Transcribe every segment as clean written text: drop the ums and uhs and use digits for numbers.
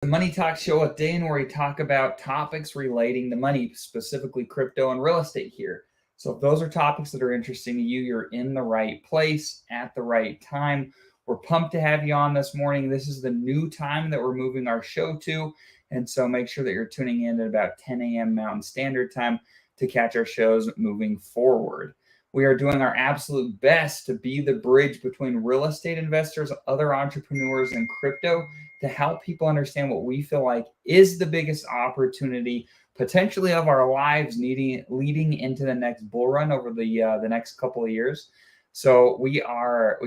The Money Talk Show with Dan, where we talk about topics relating to money, specifically crypto and real estate here. So if those are topics that are interesting to you, you're in the right place at the right time. We're pumped to have you on this morning. This is the new time that we're moving our show to. And so make sure that you're tuning in at about 10 a.m. Mountain Standard Time to catch our shows moving forward. We are doing our absolute best to be the bridge between real estate investors, other entrepreneurs, and crypto to help people understand what we feel like is the biggest opportunity potentially of our lives leading into the next bull run over the next couple of years. So we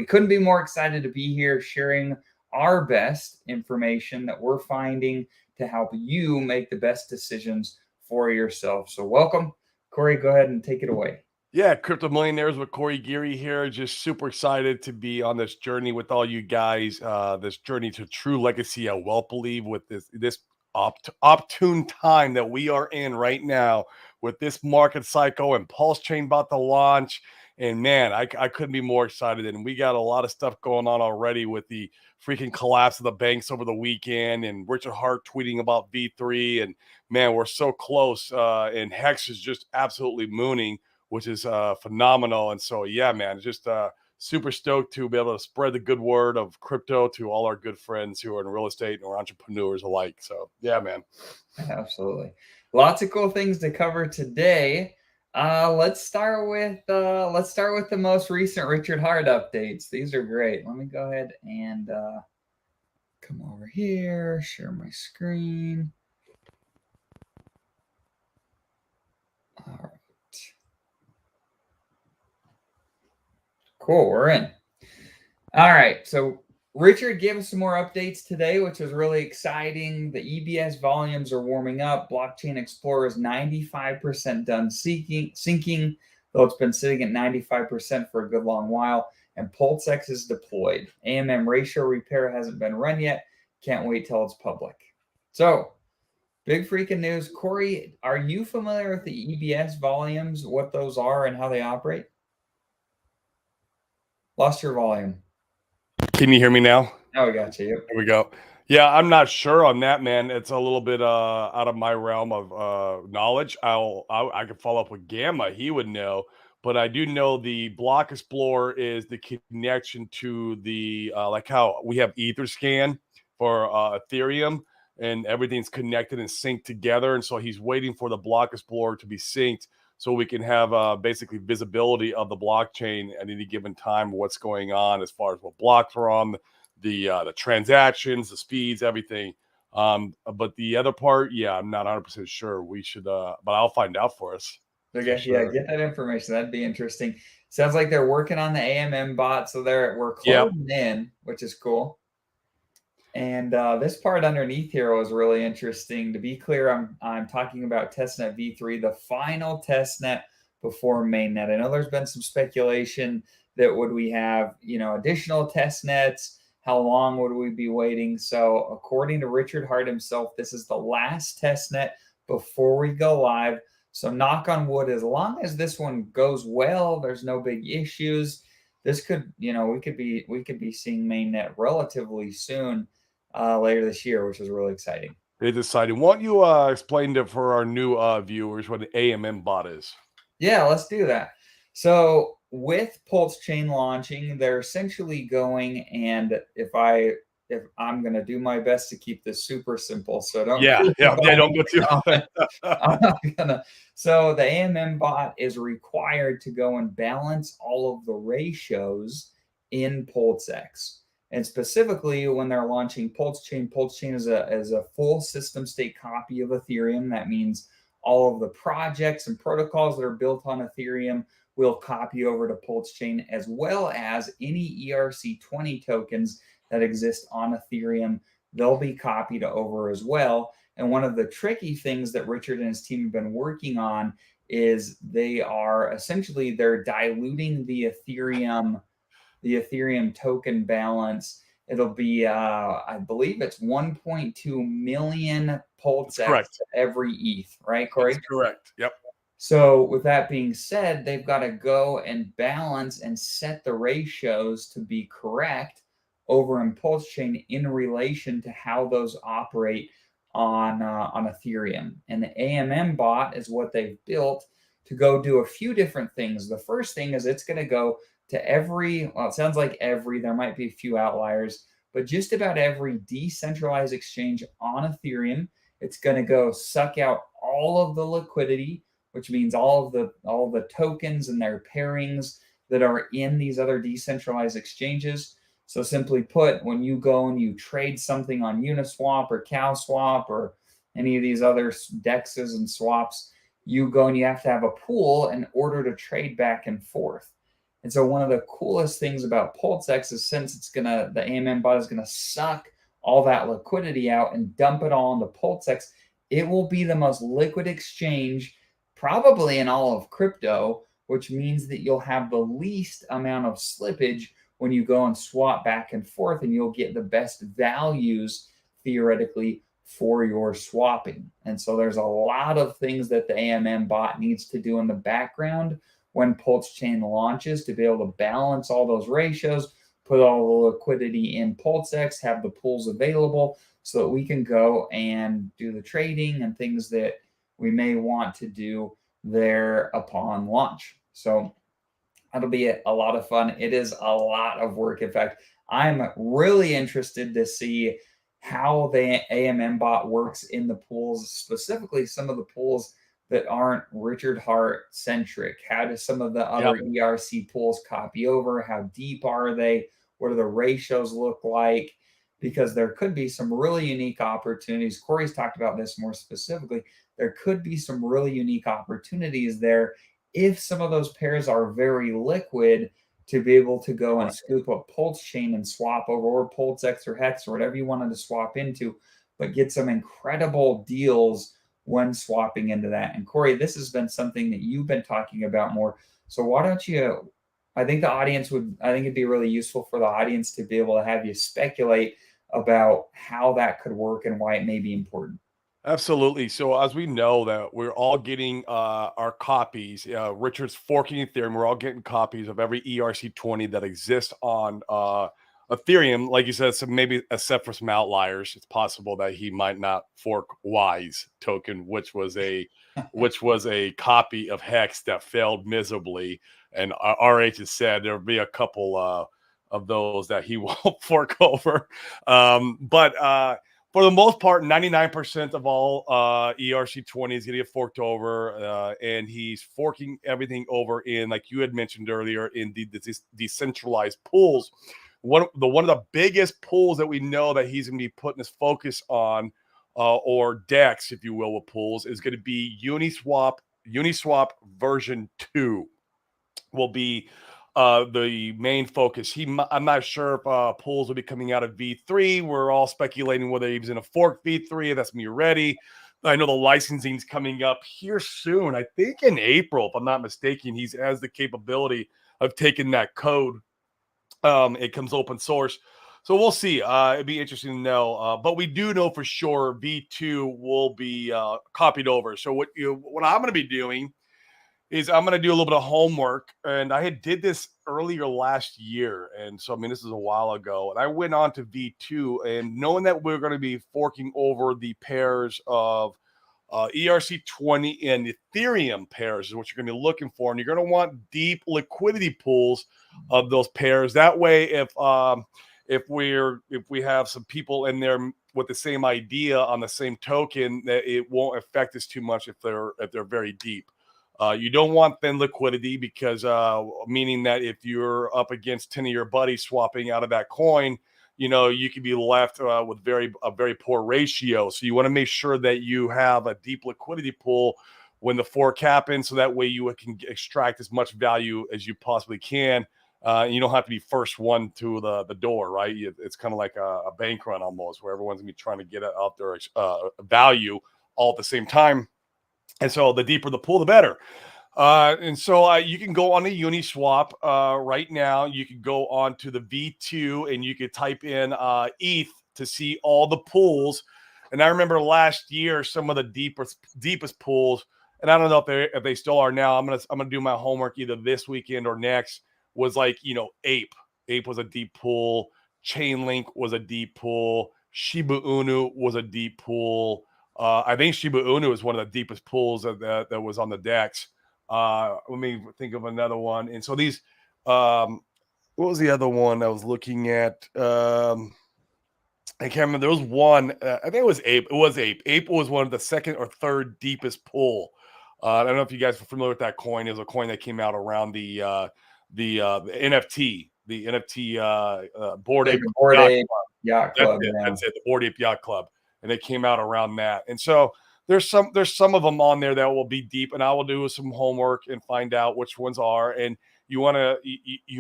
couldn't be more excited to be here sharing our best information that we're finding to help you make the best decisions for yourself. So welcome, Corey. Go ahead and take it away. Yeah, Crypto Millionaires with Corey Geary here. Just super excited to be on this journey with all you guys. This journey to true legacy, I well believe, with this opportune time that we are in right now, with this market cycle and Pulsechain about to launch. And man, I couldn't be more excited. And we got a lot of stuff going on already with the freaking collapse of the banks over the weekend, and Richard Hart tweeting about V3. And man, we're so close. And Hex is just absolutely mooning, which is phenomenal. And so, yeah, man, just super stoked to be able to spread the good word of crypto to all our good friends who are in real estate or entrepreneurs alike. So, yeah, man. Absolutely. Lots of cool things to cover today. Let's start with the most recent Richard Hart updates. These are great. Let me go ahead and come over here, share my screen. All right. Cool, we're in. All right, so Richard gave us some more updates today, which was really exciting. The EBS volumes are warming up. Blockchain Explorer is 95% done syncing, though it's been sitting at 95% for a good long while. And Pulsechain is deployed. AMM ratio repair hasn't been run yet. Can't wait till it's public. So, big freaking news. Corey, are you familiar with the EBS volumes, what those are, and how they operate? Lost your volume. Can you hear me now? Oh, we got you. Yep. There we go. Yeah, I'm not sure on that, man. It's a little bit out of my realm of knowledge. I could follow up with Gamma. He would know. But I do know the Block Explorer is the connection to the like how we have Etherscan for Ethereum, and everything's connected and synced together. And so he's waiting for the Block Explorer to be synced so we can have basically visibility of the blockchain at any given time, what's going on as far as what blocks are on the transactions, the speeds, everything. But the other part, yeah, I'm not 100% sure. We should, but I'll find out for us. Okay, sure. Yeah, get that information. That'd be interesting. Sounds like they're working on the AMM bot, so we're closing in, which is cool. And this part underneath here was really interesting. To be clear, I'm talking about testnet V3, the final testnet before mainnet. I know there's been some speculation that would we have, additional testnets? How long would we be waiting? So according to Richard Hart himself, this is the last testnet before we go live. So knock on wood, as long as this one goes well, there's no big issues. This could, we could be seeing mainnet relatively soon. Later this year, which is really exciting. It's exciting. Why don't you explain for our new viewers what an AMM bot is? Yeah, let's do that. So with Pulsechain launching, they're essentially going, and if I'm going to do my best to keep this super simple, so don't don't go too hard. I'm not gonna. So the AMM bot is required to go and balance all of the ratios in Pulsechain. And specifically, when they're launching Pulsechain is a full system state copy of Ethereum. That means all of the projects and protocols that are built on Ethereum will copy over to Pulsechain, as well as any ERC20 tokens that exist on Ethereum. They'll be copied over as well. And one of the tricky things that Richard and his team have been working on is they're diluting the Ethereum token balance. It'll be, I believe it's 1.2 million Pulsechain every ETH, right, Corey? That's correct. Yep. So with that being said, they've got to go and balance and set the ratios to be correct over in Pulsechain in relation to how those operate on Ethereum. And the AMM bot is what they've built to go do a few different things. The first thing is it's going to go to every, well, it sounds like every, there might be a few outliers, but just about every decentralized exchange on Ethereum. It's going to go suck out all of the liquidity, which means all of the tokens and their pairings that are in these other decentralized exchanges. So simply put, when you go and you trade something on Uniswap or CowSwap or any of these other dexes and swaps, you go and you have to have a pool in order to trade back and forth. And so one of the coolest things about PulseX is since the AMM bot is gonna suck all that liquidity out and dump it all into PulseX, it will be the most liquid exchange probably in all of crypto, which means that you'll have the least amount of slippage when you go and swap back and forth, and you'll get the best values theoretically for your swapping. And so there's a lot of things that the AMM bot needs to do in the background when Pulsechain launches to be able to balance all those ratios, put all the liquidity in PulseX, have the pools available so that we can go and do the trading and things that we may want to do there upon launch. So that'll be a lot of fun. It is a lot of work. In fact, I'm really interested to see how the AMM bot works in the pools, specifically some of the pools that aren't Richard Hart centric. How do some of the other ERC pools copy over? How deep are they? What do the ratios look like? Because there could be some really unique opportunities. Corey's talked about this more specifically. There could be some really unique opportunities there if some of those pairs are very liquid to be able to go and scoop up Pulsechain and swap over, or PulseX or Hex or whatever you wanted to swap into, but get some incredible deals when swapping into that. And Corey, this has been something that you've been talking about more. So why don't you, I think it'd be really useful for the audience to be able to have you speculate about how that could work and why it may be important. Absolutely. So as we know that we're all getting our copies, Richard's forking Ethereum, we're all getting copies of every ERC20 that exists on Ethereum. Like you said, so maybe except for some outliers, it's possible that he might not fork Wise token, which was a copy of Hex that failed miserably. And RH has said there'll be a couple of those that he won't fork over. But for the most part, 99% of all ERC20 is going to get forked over, and he's forking everything over in, like you had mentioned earlier, in the decentralized pools. One of the biggest pools that we know that he's going to be putting his focus on, or DEX, if you will, with pools, is going to be Uniswap. Uniswap version 2 will be the main focus. I'm not sure if pools will be coming out of V3. We're all speculating whether he's in a fork V3. That's me ready. I know the licensing's coming up here soon. I think in April, if I'm not mistaken. He has the capability of taking that code. It comes open source. So we'll see. It'd be interesting to know. But we do know for sure V2 will be copied over. So what I'm going to be doing is I'm going to do a little bit of homework. And I did this earlier last year. And so, I mean, this is a while ago. And I went on to V2, and knowing that we're going to be forking over the pairs of ERC20 and Ethereum pairs is what you're going to be looking for. And you're going to want deep liquidity pools of those pairs. That way, if we have some people in there with the same idea on the same token, that it won't affect us too much if they're very deep. You don't want thin liquidity because meaning that if you're up against 10 of your buddies swapping out of that coin, you could be left with a very poor ratio. So you want to make sure that you have a deep liquidity pool when the fork happens, so that way you can extract as much value as you possibly can. You don't have to be first one to the door, right? It's kind of like a bank run almost, where everyone's gonna be trying to get out their value all at the same time. And so the deeper the pool, the better. And so you can go on the Uniswap right now. You can go on to the V2 and you could type in ETH to see all the pools. And I remember last year, some of the deepest pools, and I don't know if they still are now. I'm gonna do my homework either this weekend or next. Was like Ape. Ape was a deep pool. Chainlink was a deep pool. Shiba Inu was a deep pool. I think Shiba Inu is one of the deepest pools that was on the decks. Let me think of another one. And so these, what was the other one I was looking at? I can't remember. There was one. I think it was Ape. It was Ape. Ape was one of the second or third deepest pool. I don't know if you guys are familiar with that coin. It was a coin that came out around the NFT, the NFT Board Like Ape the Board Yacht Ape Club. Yacht That's Club. it. Yeah. That's it. The Board Ape Yacht Club, and they came out around that. And so there's some of them on there that will be deep, and I will do some homework and find out which ones are. And you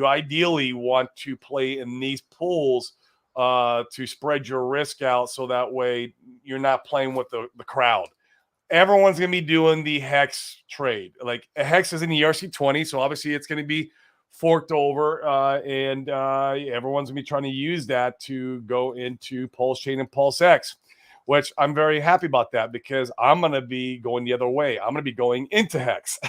ideally want to play in these pools to spread your risk out, so that way you're not playing with the crowd. Everyone's going to be doing the hex trade. Like hex is in the ERC20, so obviously it's going to be forked over, and everyone's going to be trying to use that to go into Pulsechain and PulseX, which I'm very happy about that because I'm going to be going the other way. I'm going to be going into hex.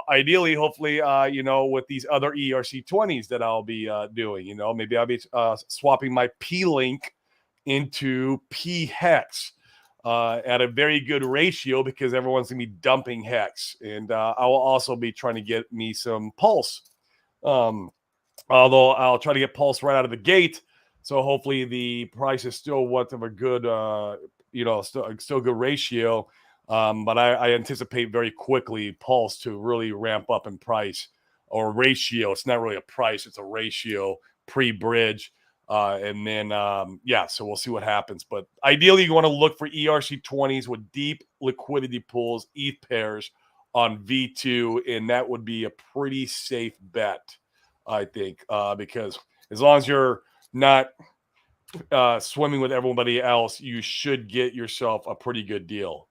Ideally, hopefully, with these other ERC20s that I'll be doing, maybe I'll be swapping my P link into P hex at a very good ratio because everyone's gonna be dumping hex, and I will also be trying to get me some pulse. Although I'll try to get pulse right out of the gate, so hopefully the price is still what of a good, still good ratio. But I anticipate very quickly pulse to really ramp up in price or ratio. It's not really a price; it's a ratio pre-bridge. And then, so we'll see what happens. But ideally, you want to look for ERC20s with deep liquidity pools, ETH pairs on V2, and that would be a pretty safe bet, I think, because as long as you're not swimming with everybody else, you should get yourself a pretty good deal.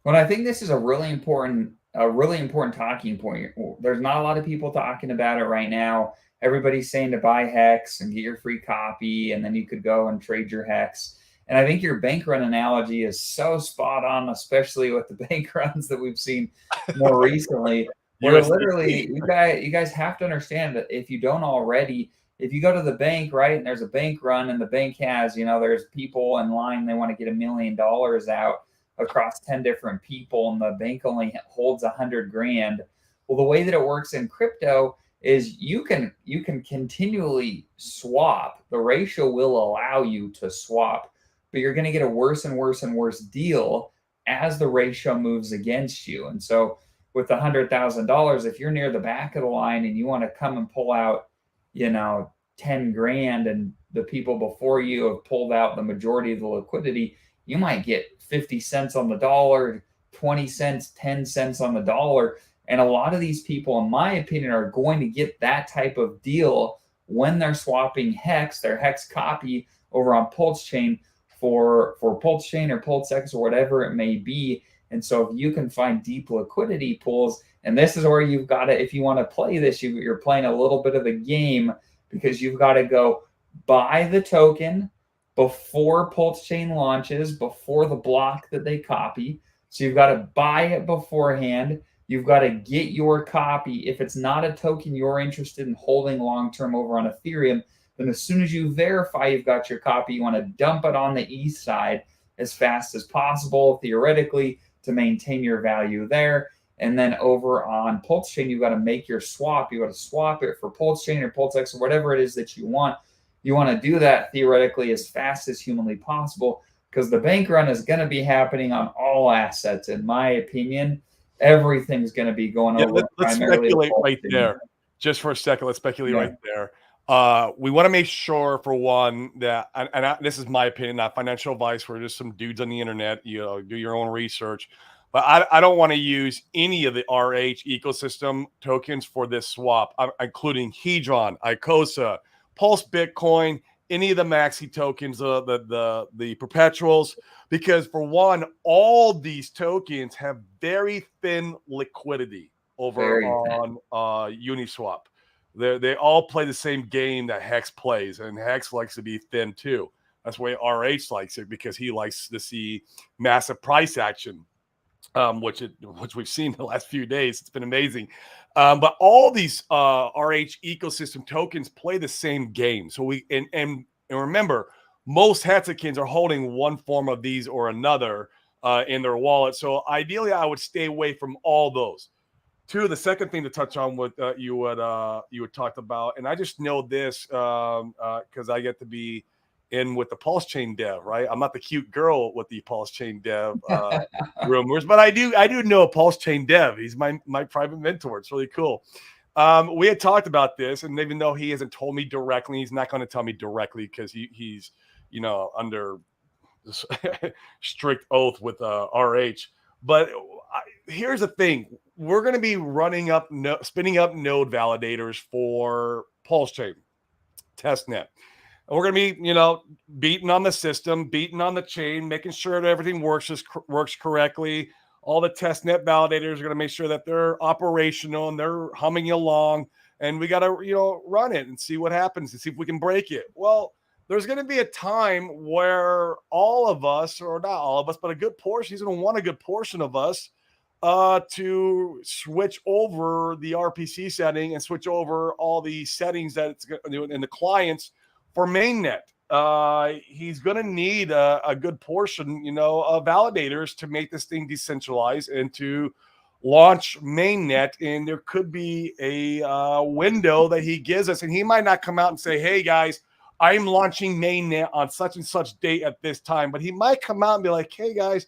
Well, I think this is a really important talking point. There's not a lot of people talking about it right now. Everybody's saying to buy Hex and get your free copy, and then you could go and trade your Hex. And I think your bank run analogy is so spot on, especially with the bank runs that we've seen more recently. Where literally, you guys have to understand that if you don't already, if you go to the bank, right, and there's a bank run, and the bank has, there's people in line, they want to get $1 million out across 10 different people, and the bank only holds 100 grand. Well, the way that it works in crypto is you can continually swap. The ratio will allow you to swap, but you're going to get a worse and worse and worse deal as the ratio moves against you. And so with the $100,000, if you're near the back of the line and you want to come and pull out, 10 grand, and the people before you have pulled out the majority of the liquidity, you might get 50 cents on the dollar, 20 cents, 10 cents on the dollar. And a lot of these people, in my opinion, are going to get that type of deal when they're swapping Hex, their Hex copy over on Pulsechain for Pulsechain or PulseX or whatever it may be. And so if you can find deep liquidity pools, and this is where you've got to, if you want to play this, you're playing a little bit of a game, because you've got to go buy the token before Pulsechain launches, before the block that they copy. So you've got to buy it beforehand. You've got to get your copy. If it's not a token you're interested in holding long-term over on Ethereum, then as soon as you verify you've got your copy, you want to dump it on the ETH side as fast as possible, theoretically, to maintain your value there. And then over on Pulsechain, you've got to make your swap. You got to swap it for Pulsechain or PulseX or whatever it is that you want. You want to do that theoretically as fast as humanly possible, because the bank run is going to be happening on all assets. In my opinion, everything's going to be going over. Let's speculate right there. Just for a second, let's speculate right there. We want to make sure, for one, that, this is my opinion, not financial advice. We're just some dudes on the internet. Do your own research. But I don't want to use any of the RH ecosystem tokens for this swap, including Hedron, Icosa, Pulse Bitcoin, any of the Maxi tokens, the perpetuals, because for one, all these tokens have very thin liquidity over on Uniswap. They all play the same game that Hex plays, and Hex likes to be thin too. That's why RH likes it, because he likes to see massive price action, which we've seen the last few days. It's been amazing. But all these RH ecosystem tokens play the same game. So and remember, most hexagons are holding one form of these or another in their wallet. So ideally, I would stay away from all those. Two, the second thing to touch on what you had talked about, and I just know this because I get to be in with the Pulsechain dev, right? I'm not the cute girl with the Pulsechain dev rumors, but I do know a Pulsechain dev. He's my private mentor. It's really cool. We had talked about this, and even though he hasn't told me directly, he's not going to tell me directly because he's under this strict oath with RH. But here's the thing: we're going to be spinning up node validators for Pulsechain testnet. And we're going to be, beating on the system, beating on the chain, making sure that everything works correctly. All the testnet validators are going to make sure that they're operational and they're humming along. And we got to, run it and see what happens and see if we can break it. Well, there's going to be a time where all of us, or not all of us, but a good portion, he's going to want a good portion of us to switch over the RPC setting and switch over all the settings that it's going to do in the clients for mainnet. He's going to need a good portion, of validators to make this thing decentralized and to launch mainnet. And there could be a window that he gives us, and he might not come out and say, "Hey guys, I'm launching mainnet on such and such date at this time," but he might come out and be like, "Hey guys,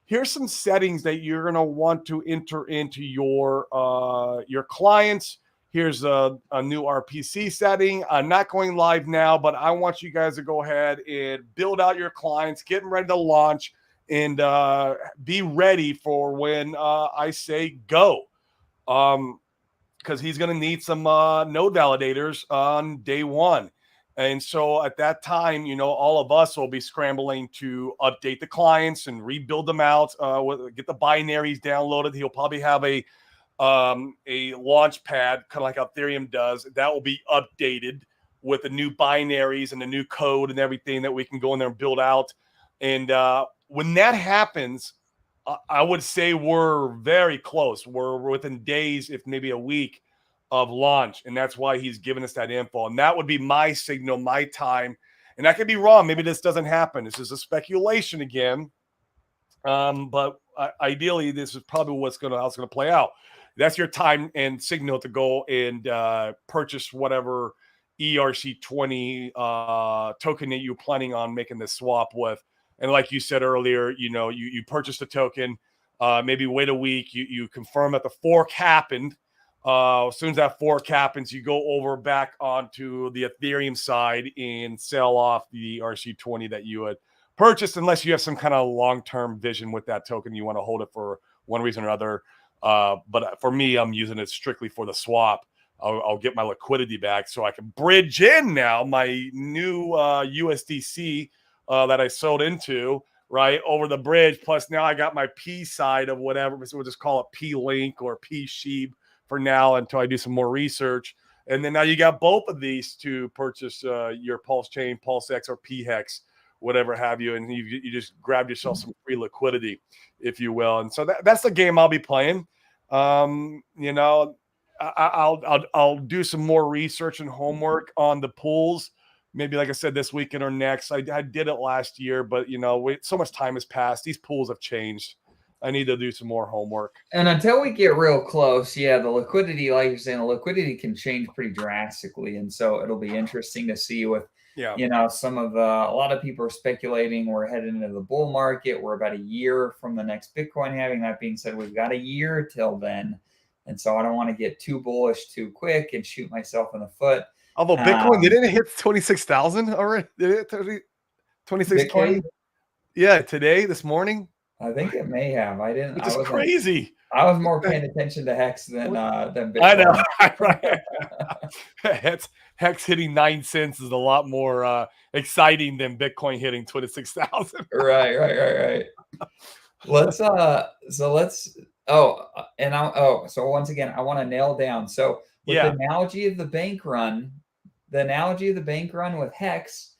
here's some settings that you're going to want to enter into your clients. Here's a new RPC setting. I'm not going live now, but I want you guys to go ahead and build out your clients, getting ready to launch, and be ready for when I say go." Because he's going to need some node validators on day one. And so at that time, all of us will be scrambling to update the clients and rebuild them out, get the binaries downloaded. He'll probably have a launch pad, kind of like how Ethereum does. That will be updated with the new binaries and the new code and everything that we can go in there and build out. And when that happens, I would say we're very close. We're within days, if maybe a week, of launch, and that's why he's giving us that info. And that would be my signal, my time. And I could be wrong. Maybe this doesn't happen. This is a speculation again. But ideally, this is probably how it's going to play out. That's your time and signal to go and purchase whatever ERC20 token that you're planning on making this swap with. And like you said earlier, you purchase the token, maybe wait a week, you confirm that the fork happened. As soon as that fork happens, you go over back onto the Ethereum side and sell off the RC20 that you had purchased, unless you have some kind of long-term vision with that token. You want to hold it for one reason or other. But for me, I'm using it strictly for the swap. I'll get my liquidity back so I can bridge in now my new USDC that I sold into, right, over the bridge. Plus now I got my P side of whatever. So we'll just call it P Link or P Sheep for now until I do some more research. And then now you got both of these to purchase your Pulsechain, PulseX, or PHEX, whatever have you. And you just grab yourself some free liquidity, if you will. And so that's the game I'll be playing. I'll do some more research and homework on the pools. Maybe, like I said, this weekend or next. I did it last year, but so much time has passed. These pools have changed. I need to do some more homework. And until we get real close, the liquidity, like you're saying, the liquidity can change pretty drastically. And so it'll be interesting to see with, some of a lot of people are speculating we're heading into the bull market. We're about a year from the next Bitcoin halving. That being said, we've got a year till then. And so I don't want to get too bullish too quick and shoot myself in the foot. Although Bitcoin, didn't it hit 26,000 already? Did it 26K? Yeah, today, this morning. I think it may have. I didn't. Which is crazy. I was more paying attention to Hex than Bitcoin. I know. Right. Hex hitting 9 cents is a lot more exciting than Bitcoin hitting 26,000. Right. So once again, I want to nail down. So with the analogy of the bank run with Hex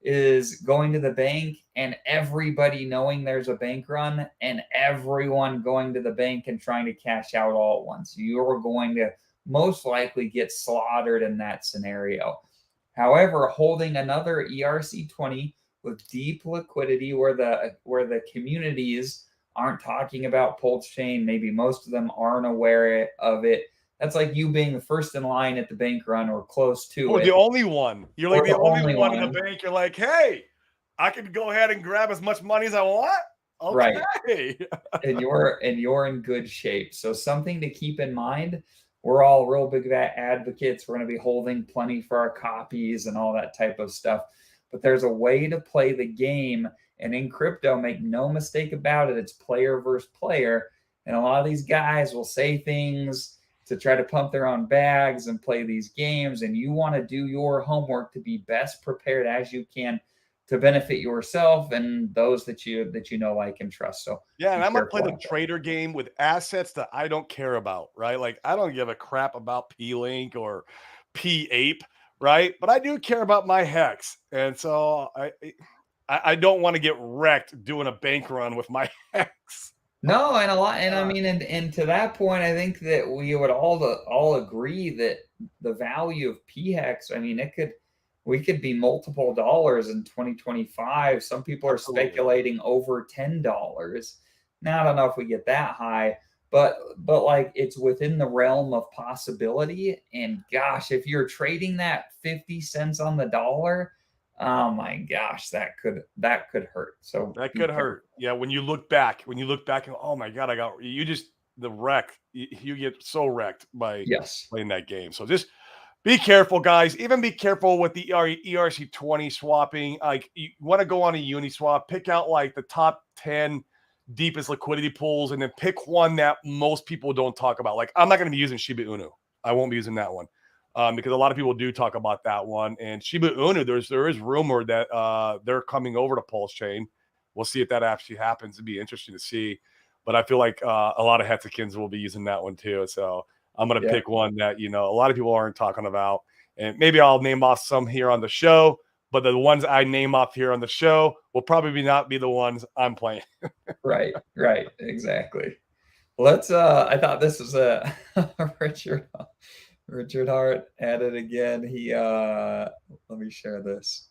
is going to the bank and everybody knowing there's a bank run and everyone going to the bank and trying to cash out all at once. You're going to most likely get slaughtered in that scenario. However, holding another ERC20 with deep liquidity where the communities aren't talking about Pulsechain, maybe most of them aren't aware of it. That's like you being the first in line at the bank run or close to Or it. the only one. You're like Or the the only only one in the one. bank. You're like, hey, I can go ahead and grab as much money as I want. Right. Okay. And you're in good shape. So something to keep in mind. We're all real big advocates. We're going to be holding plenty for our copies and all that type of stuff. But there's a way to play the game. And in crypto, make no mistake about it, it's player versus player. And a lot of these guys will say things to try to pump their own bags and play these games. And you want to do your homework to be best prepared as you can to benefit yourself and those that you know, like, and trust. So Yeah, and be I'm gonna play careful the out there. trader game with assets that I don't care about, right? Like I don't give a crap about P-Link or P-Ape, right? But I do care about my hex. And so I don't want to get wrecked doing a bank run with my hex. No, and a lot, and I mean, and to that point, I think that we would all agree that the value of PHEX, I mean, we could be multiple dollars in 2025. Some people are Absolutely. speculating over $10. Now, I don't know if we get that high, but like it's within the realm of possibility. And gosh, if you're trading that 50 cents on the dollar, oh my gosh, that could hurt. So That be could careful. hurt. Yeah, when you look back and oh my god, the wreck. You get so wrecked by Yes. playing that game. So just be careful, guys. Even be careful with the ERC20 swapping. Like you want to go on a Uniswap, pick out like the top 10 deepest liquidity pools, and then pick one that most people don't talk about. Like I'm not going to be using Shiba Inu. I won't be using that one. Because a lot of people do talk about that one. And Shiba Inu, there is rumor that they're coming over to Pulsechain. We'll see if that actually happens. It'd be interesting to see. But I feel like a lot of Hexicans will be using that one too. So I'm going to pick one that, a lot of people aren't talking about. And maybe I'll name off some here on the show. But the ones I name off here on the show will probably not be the ones I'm playing. Right, exactly. Let's I thought this was a Richard Hart at it again. He let me share this.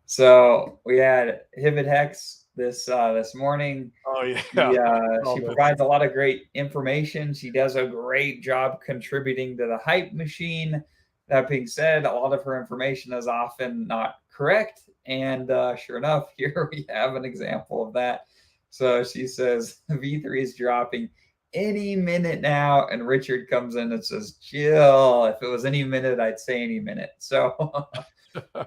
So we had Hibbit Hex this morning. Oh yeah. She provides a lot of great information. She does a great job contributing to the hype machine. That being said, a lot of her information is often not correct. And sure enough, here we have an example of that. So she says V3 is dropping any minute now. And Richard comes in and says, chill. If it was any minute, I'd say any minute. So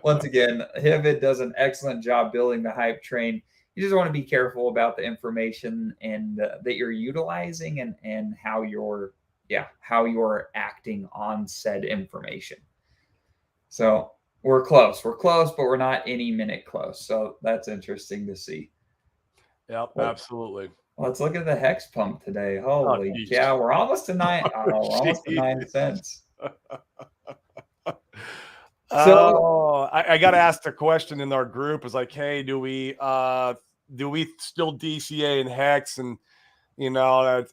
once again, Hibbit does an excellent job building the hype train. You just want to be careful about the information and that you're utilizing and how you're acting on said information. So we're close, but we're not any minute close. So that's interesting to see. Yep, absolutely. Let's look at the hex pump today. Holy cow, we're almost to 9. We're almost to 9 cents. So I got asked a question in our group. It's like, hey, do we still DCA and hex? And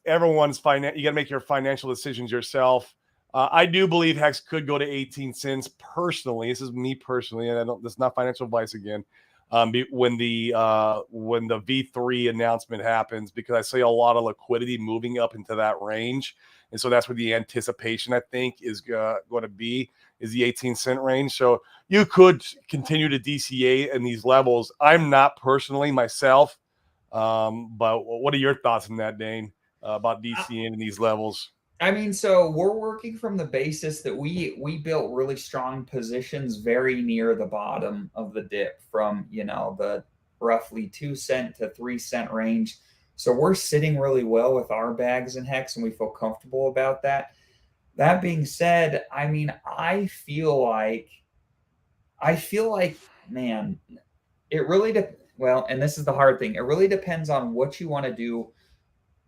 everyone's you got to make your financial decisions yourself. I do believe hex could go to 18 cents personally. This is me personally, and this is not financial advice again. When the V3 announcement happens, because I see a lot of liquidity moving up into that range, and so that's where the anticipation I think is going to be is the 18-cent range. So you could continue to DCA in these levels. I'm not personally myself, but what are your thoughts on that, Dane, about DCAing in these levels? I mean, so we're working from the basis that we built really strong positions very near the bottom of the dip from, the roughly 2 cent to 3 cent range. So we're sitting really well with our bags and hex, and we feel comfortable about that. That being said, I mean, I feel like, man, it really well, and this is the hard thing. It really depends on what you want to do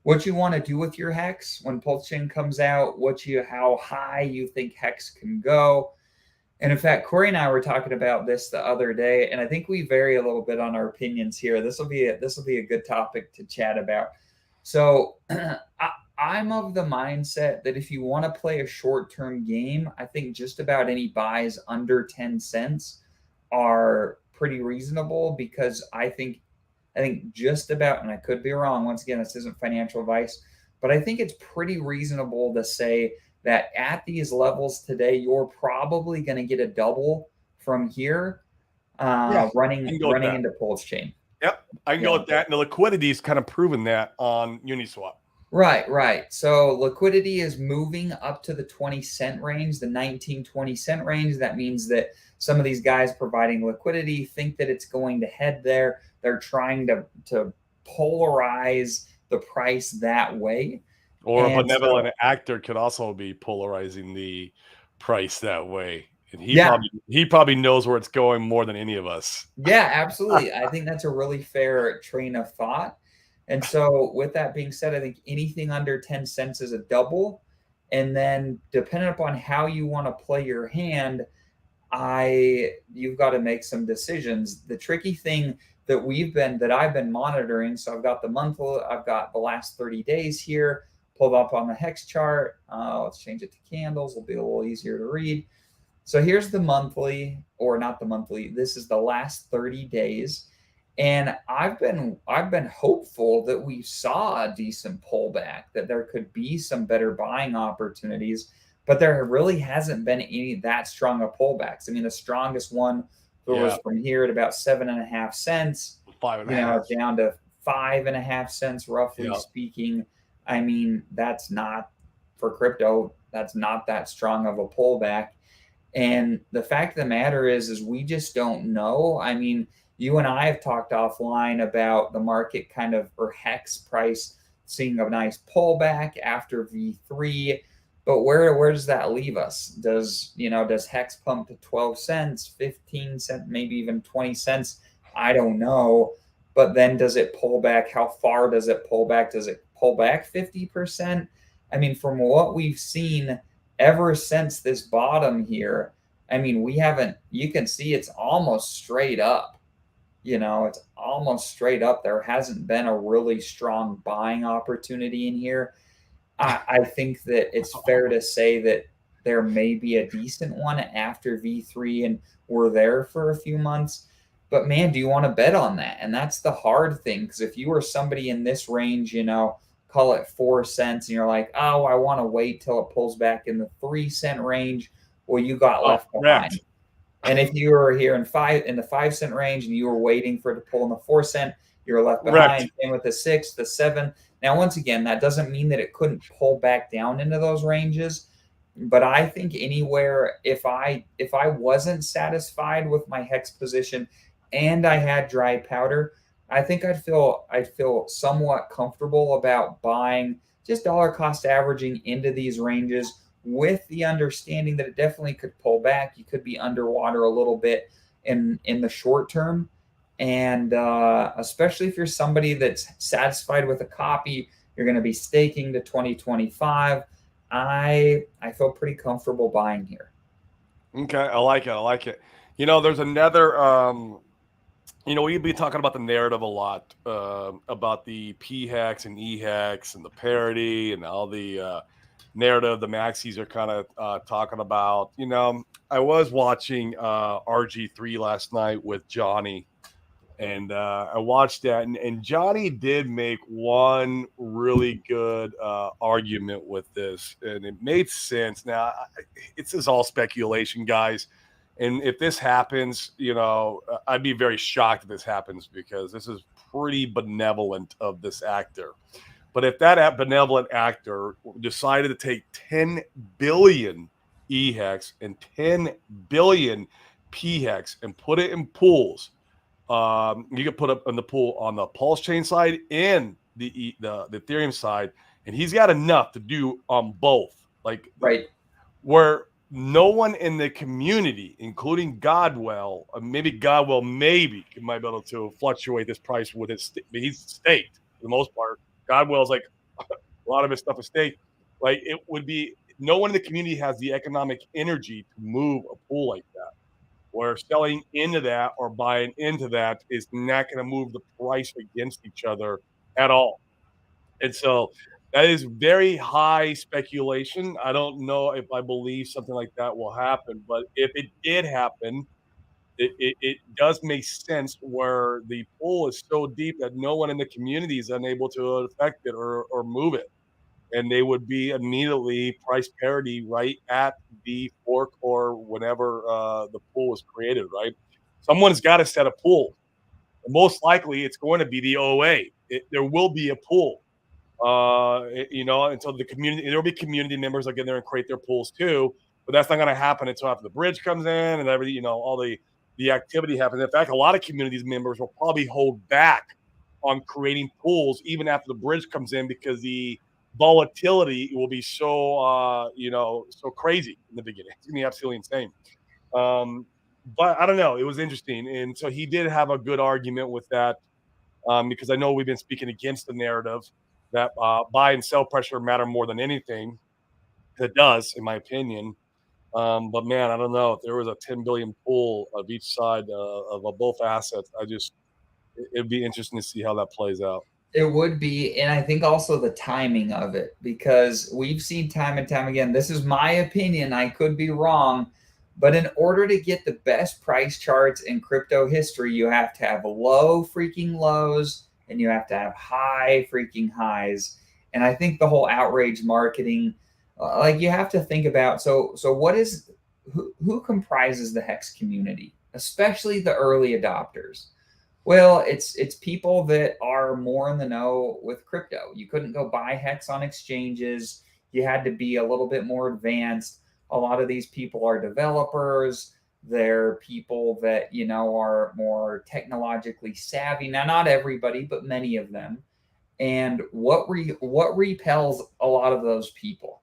with your hex when Pulsechain comes out, how high you think hex can go. And in fact, Corey and I were talking about this the other day, and I think we vary a little bit on our opinions here. This will be a good topic to chat about. So I'm of the mindset that if you want to play a short-term game, I think just about any buys under 10 cents are pretty reasonable because I think just about, and I could be wrong, once again, this isn't financial advice, but I think it's pretty reasonable to say that at these levels today, you're probably going to get a double from here, Yeah, I running can go with running that. into Pulsechain. Yep, I can go Yeah. with that. And the liquidity is kind of proven that on Uniswap. Right, right. So liquidity is moving up to the 20 cent range, the 19-20 cent range. That means that some of these guys providing liquidity think that it's going to head there. They're trying to polarize the price that way. Or a And so benevolent actor could also be polarizing the price that way. And yeah, he probably knows where it's going more than any of us. yeah, absolutely. I think that's a really fair train of thought. And so, with that being said, I think anything under 10 cents is a double. And then, depending upon how you want to play your hand, you've got to make some decisions. The tricky thing that I've been monitoring, so I've got the monthly, I've got the last 30 days here pulled up on the hex chart. Let's change it to candles, it'll be a little easier to read. So here's the monthly, or not the monthly. This is the last 30 days. And I've been hopeful that we saw a decent pullback, that there could be some better buying opportunities, but there really hasn't been any that strong of pullbacks. I mean, the strongest one was Yeah, from here at about 7.5 cents, five and a half. down to 5.5 cents, roughly Yeah. speaking. I mean, that's not for crypto, that's not that strong of a pullback. And the fact of the matter is we just don't know. I mean, you and I have talked offline about the market kind of, or hex price, seeing a nice pullback after V3. But where does that leave us? Does hex pump to 12 cents, 15 cents, maybe even 20 cents? I don't know. But then does it pull back? How far does it pull back? Does it pull back 50%? I mean, from what we've seen ever since this bottom here, I mean, we haven't, you can see it's almost straight up. It's almost straight up. There hasn't been a really strong buying opportunity in here. I think that it's fair to say that there may be a decent one after V3 and we're there for a few months. But man, do you want to bet on that? And that's the hard thing. Because if you were somebody in this range, call it 4 cents, and you're like, oh, I want to wait till it pulls back in the 3 cent range, well, you got Oh, left correct. behind. And if you were here in the 5 cent range and you were waiting for it to pull in the 4 cent, you were left Correct. behind. Same with the 6, the 7. Now, once again, that doesn't mean that it couldn't pull back down into those ranges. But I think anywhere, if I wasn't satisfied with my hex position and I had dry powder, I think I'd feel somewhat comfortable about buying, just dollar cost averaging into these ranges, with the understanding that it definitely could pull back. You could be underwater a little bit in the short term, and especially if you're somebody that's satisfied with a copy, you're going to be staking to 2025. I feel pretty comfortable buying here. Okay, I like it. I like it. There's another. We've been talking about the narrative a lot, about the P hex and E hex and the parity and all the narrative the maxis are kind of talking about. I was watching RG3 last night with Johnny, and I watched that, and Johnny did make one really good argument with this, and it made sense. Now, it's just all speculation, guys. And if this happens, I'd be very shocked if this happens, because this is pretty benevolent of this actor. But if that benevolent actor decided to take 10 billion EHEX and 10 billion PHEX and put it in pools, you can put up in the pool on the Pulsechain side and the Ethereum side, and he's got enough to do on both. Like, Right. where no one in the community, including Godwell, maybe Godwell, might be able to fluctuate this price with his. He's staked for the most part. Godwell's like a lot of his stuff is staked. Like, it would be, no one in the community has the economic energy to move a pool like that. Where selling into that or buying into that is not going to move the price against each other at all. And so That is very high speculation. I don't know if I believe something like that will happen, but if it did happen, it does make sense where the pool is so deep that no one in the community is unable to affect it or move it. And they would be immediately price parity right at the fork or whenever the pool was created, right? Someone's got to set a pool. And most likely, it's going to be the OA. There will be a pool, until the community, there'll be community members that get there and create their pools too. But that's not going to happen until after the bridge comes in and everything, all the activity happens. In fact, a lot of communities members will probably hold back on creating pools even after the bridge comes in because the volatility will be so crazy in the beginning. It's gonna be absolutely insane. Um, but I don't know. It was interesting, and so he did have a good argument with that, because I know we've been speaking against the narrative that buy and sell pressure matter more than anything. It does, in my opinion. But man, I don't know if there was a 10 billion pool of each side of both assets. It'd be interesting to see how that plays out. It would be, and I think also the timing of it, because we've seen time and time again. This is my opinion. I could be wrong, but in order to get the best price charts in crypto history, you have to have low freaking lows and you have to have high freaking highs. And I think the whole outrage marketing, like you have to think about. So what is who comprises the Hex community, especially the early adopters? Well, it's people that are more in the know with crypto. You couldn't go buy Hex on exchanges. You had to be a little bit more advanced. A lot of these people are developers. They're people that, are more technologically savvy. Now, not everybody, but many of them. And what repels a lot of those people?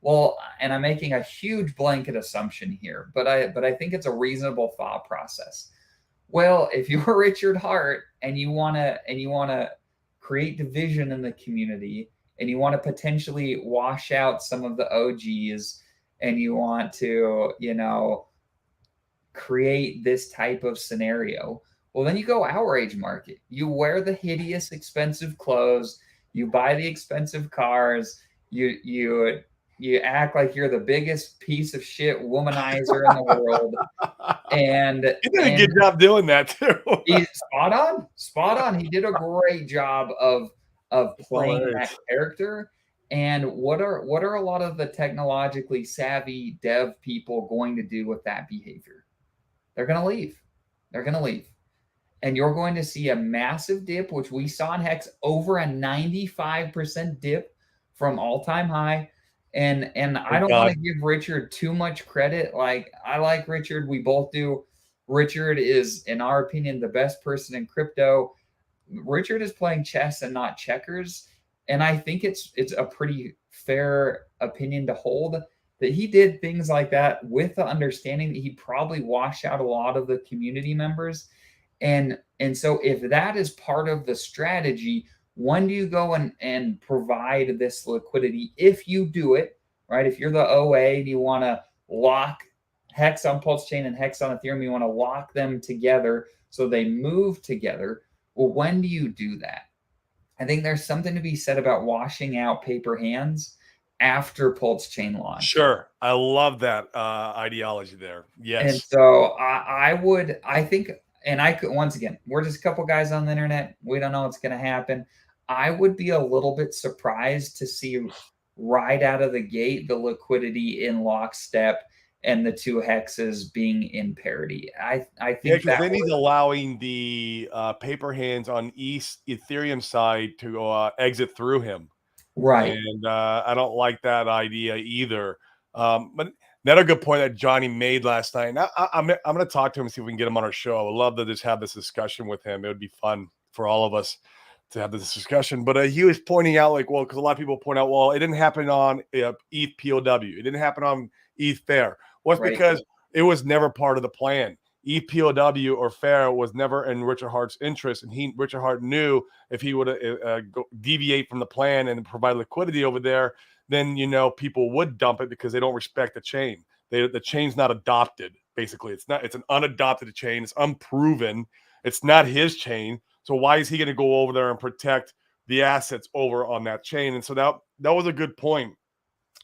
Well, and I'm making a huge blanket assumption here, but I think it's a reasonable thought process. Well, if you're Richard Hart and you wanna create division in the community and you want to potentially wash out some of the OGs and you want to, create this type of scenario, well, then you go outrage market. You wear the hideous expensive clothes, you buy the expensive cars, you act like you're the biggest piece of shit womanizer in the world, and He did a and good job doing that too. he's spot on, spot on. He did a great job of It's playing that hilarious. character. And what are a lot of the technologically savvy dev people going to do with that behavior? They're going to leave. They're going to leave. And you're going to see a massive dip, which we saw in Hex, over a 95% dip from all-time high. And I Thank don't want God. to give Richard too much credit. Like, I like Richard, we both do. Richard is, in our opinion, the best person in crypto. Richard is playing chess and not checkers, and I think it's a pretty fair opinion to hold that he did things like that with the understanding that he probably washed out a lot of the community members. And so if that is part of the strategy, when do you go and provide this liquidity? If you do it, right? If you're the OA and you want to lock Hex on Pulsechain and Hex on Ethereum, you want to lock them together so they move together. Well, when do you do that? I think there's something to be said about washing out paper hands after Pulsechain launch. Sure. I love that ideology there. And Yes. so I think, and I could, once again, we're just a couple guys on the internet. We don't know what's going to happen. I would be a little bit surprised to see right out of the gate the liquidity in lockstep and the two hexes being in parity. I Yeah, think because that then he's would, allowing the paper hands on Ethereum side to exit through him. right. And I don't like that idea either. But another good point that Johnny made last night. And I'm going to talk to him and see if we can get him on our show. I would love to just have this discussion with him. It would be fun for all of us to have this discussion. But he was pointing out, like, well, because a lot of people point out, well, it didn't happen on ETH POW. It didn't happen on ETH Fair. Well, it's Right. because it was never part of the plan. EPOW or Fair was never in Richard Hart's interest, and Richard Hart knew if he would deviate from the plan and provide liquidity over there, then people would dump it because they don't respect the chain. The chain's not adopted. Basically, it's not. It's an unadopted chain. It's unproven. It's not his chain. So why is he going to go over there and protect the assets over on that chain. And so that was a good point.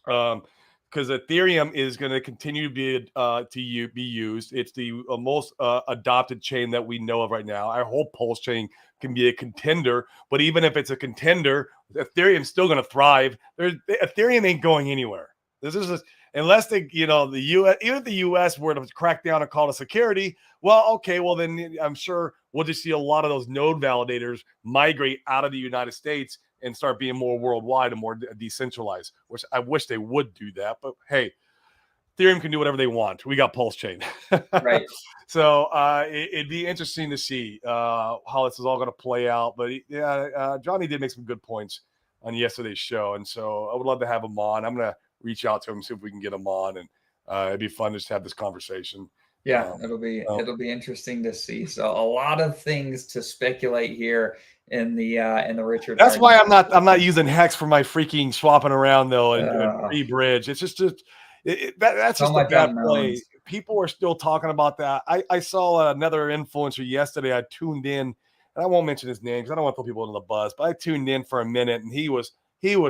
Because Ethereum is going to continue to be used. It's the most adopted chain that we know of right now. Our whole Pulse chain can be a contender, but even if it's a contender, Ethereum's still going to thrive. Ethereum ain't going anywhere. This is unless the U.S. even if the U.S. were to crack down and call it security. Well, okay, well then I'm sure we'll just see a lot of those node validators migrate out of the United States and start being more worldwide and more decentralized, which I wish they would do that. But hey, Ethereum can do whatever they want. We got Pulse Chain. Right. So it'd be interesting to see how this is all going to play out. But Johnny did make some good points on yesterday's show. And so I would love to have him on. I'm going to reach out to him, see if we can get him on. And it'd be fun just to have this conversation. Yeah, it'll be interesting to see. So a lot of things to speculate here in the Richard. That's why I'm not using Hex for my freaking swapping around though and pre-bridge. It's just that's just a bad play. People are still talking about that. I saw another influencer yesterday. I tuned in, and I won't mention his name because I don't want to put people under the bus. But I tuned in for a minute, and he was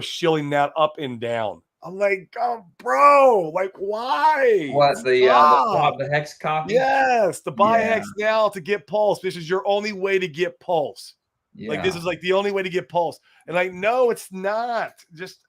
shilling that up and down. I'm like, oh, bro, like why? What the Hex copy? Yes, to buy Hex now to get Pulse. This is your only way to get Pulse. Yeah. Like this is like the only way to get Pulse. And like, no, it's not. Just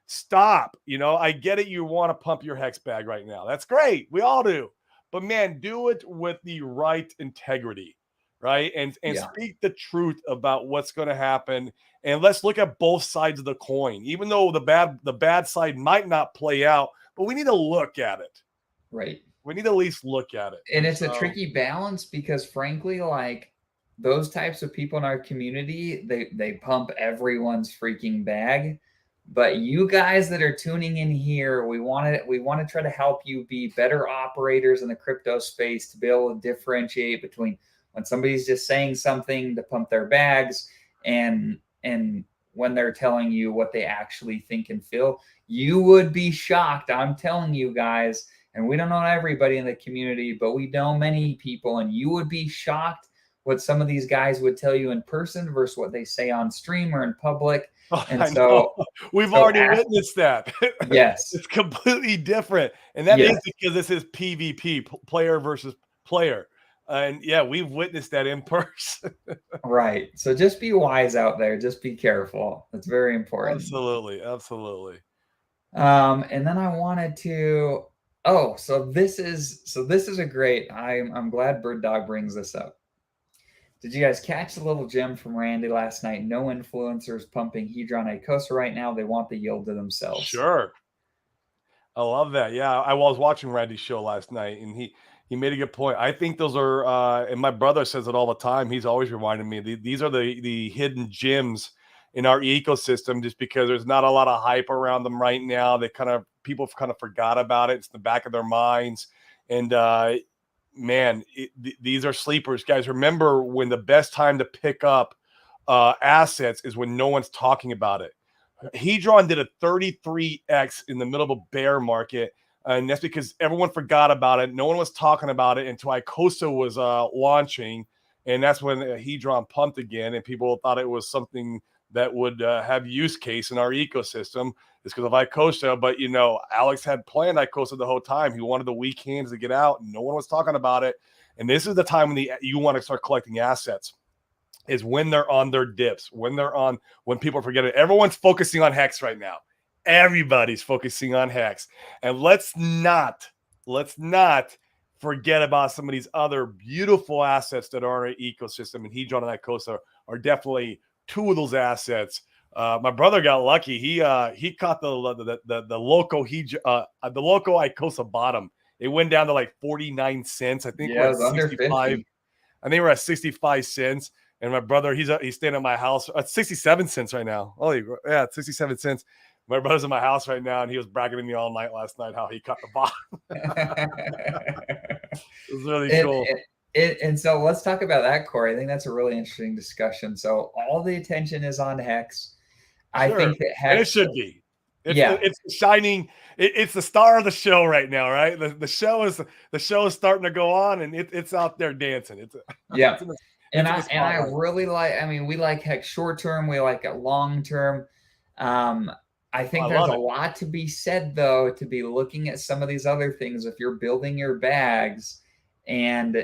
stop. I get it. You want to pump your Hex bag right now. That's great. We all do. But man, do it with the right integrity, right? And speak the truth about what's going to happen. And let's look at both sides of the coin, even though the bad side might not play out, but we need to look at it. Right. We need to at least look at it. And it's a tricky balance because frankly, like those types of people in our community, they pump everyone's freaking bag. But you guys that are tuning in here, we want to try to help you be better operators in the crypto space to be able to differentiate between when somebody's just saying something to pump their bags and when they're telling you what they actually think and feel. You would be shocked. I'm telling you guys, and we don't know everybody in the community, but we know many people, and you would be shocked what some of these guys would tell you in person versus what they say on stream or in public. And so we've already witnessed that. Yes. It's completely different. And that is because this is PvP, player versus player. And we've witnessed that in person. Right. So just be wise out there. Just be careful. It's very important. Absolutely. Absolutely. And then I wanted to, so this is a great, I'm glad Bird Dog brings this up. Did you guys catch the little gem from Randy last night? No influencers pumping Hedron Icosa right now. They want the yield to themselves. Sure. I love that. Yeah. I was watching Randy's show last night, and he made a good point. I think those are, and my brother says it all the time. He's always reminding me, these are the hidden gems in our ecosystem, just because there's not a lot of hype around them right now. People kind of forgot about it. It's in the back of their minds. And, man, these are sleepers, guys. Remember when the best time to pick up assets is when no one's talking about it. Hedron did a 33x in the middle of a bear market, and that's because everyone forgot about it. No one was talking about it until Icosa was launching, and that's when Hedron pumped again, and people thought it was something that would have use case in our ecosystem. It's because of Icosa, but Alex had planned Icosa the whole time. He wanted the weak hands to get out, and no one was talking about it. And this is the time when you want to start collecting assets, is when they're on their dips, when people forget it. Everyone's focusing on Hex right now. Everybody's focusing on Hex, and let's not forget about some of these other beautiful assets that are in our ecosystem. And Hedron and Icosa are definitely two of those assets. My brother got lucky. He caught the loco the loco Icosa bottom. It went down to like 49 cents. I think we're at 65. I think we're at 65 cents. And my brother, he's staying at my house at 67 cents right now. Oh yeah, 67 cents. My brother's in my house right now, and he was bragging to me all night last night how he cut the bottom. It was really cool. And so let's talk about that, Corey. I think that's a really interesting discussion. So all the attention is on Hex. I think that Hex, and it should be. It's shining. It's the star of the show right now, right? The show is starting to go on, and it's out there dancing. And I spot on. really like, I mean, we like hex short term, we like it long term. Um, I I think there's love a it. lot to be said though, to be looking at some of these other things if you're building your bags and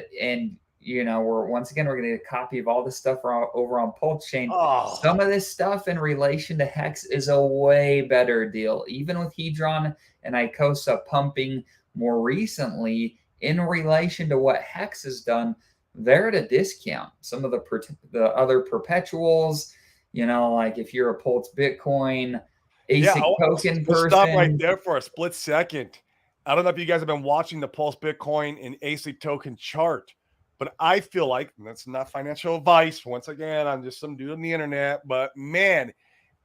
you know, we're going to get a copy of all this stuff over on Pulsechain. Oh, Some of this stuff in relation to hex is a way better deal, even with Hedron and Icosa pumping more recently in relation to what hex has done. They're at a discount. Some of the other perpetuals, you know, like if you're a Pulse Bitcoin yeah. ASIC token Let's stop right person. there for a split second. I don't know if you guys have been watching the Pulse Bitcoin and ASIC token chart, but I feel like, and that's not financial advice. Once again, I'm just some dude on the internet, but man,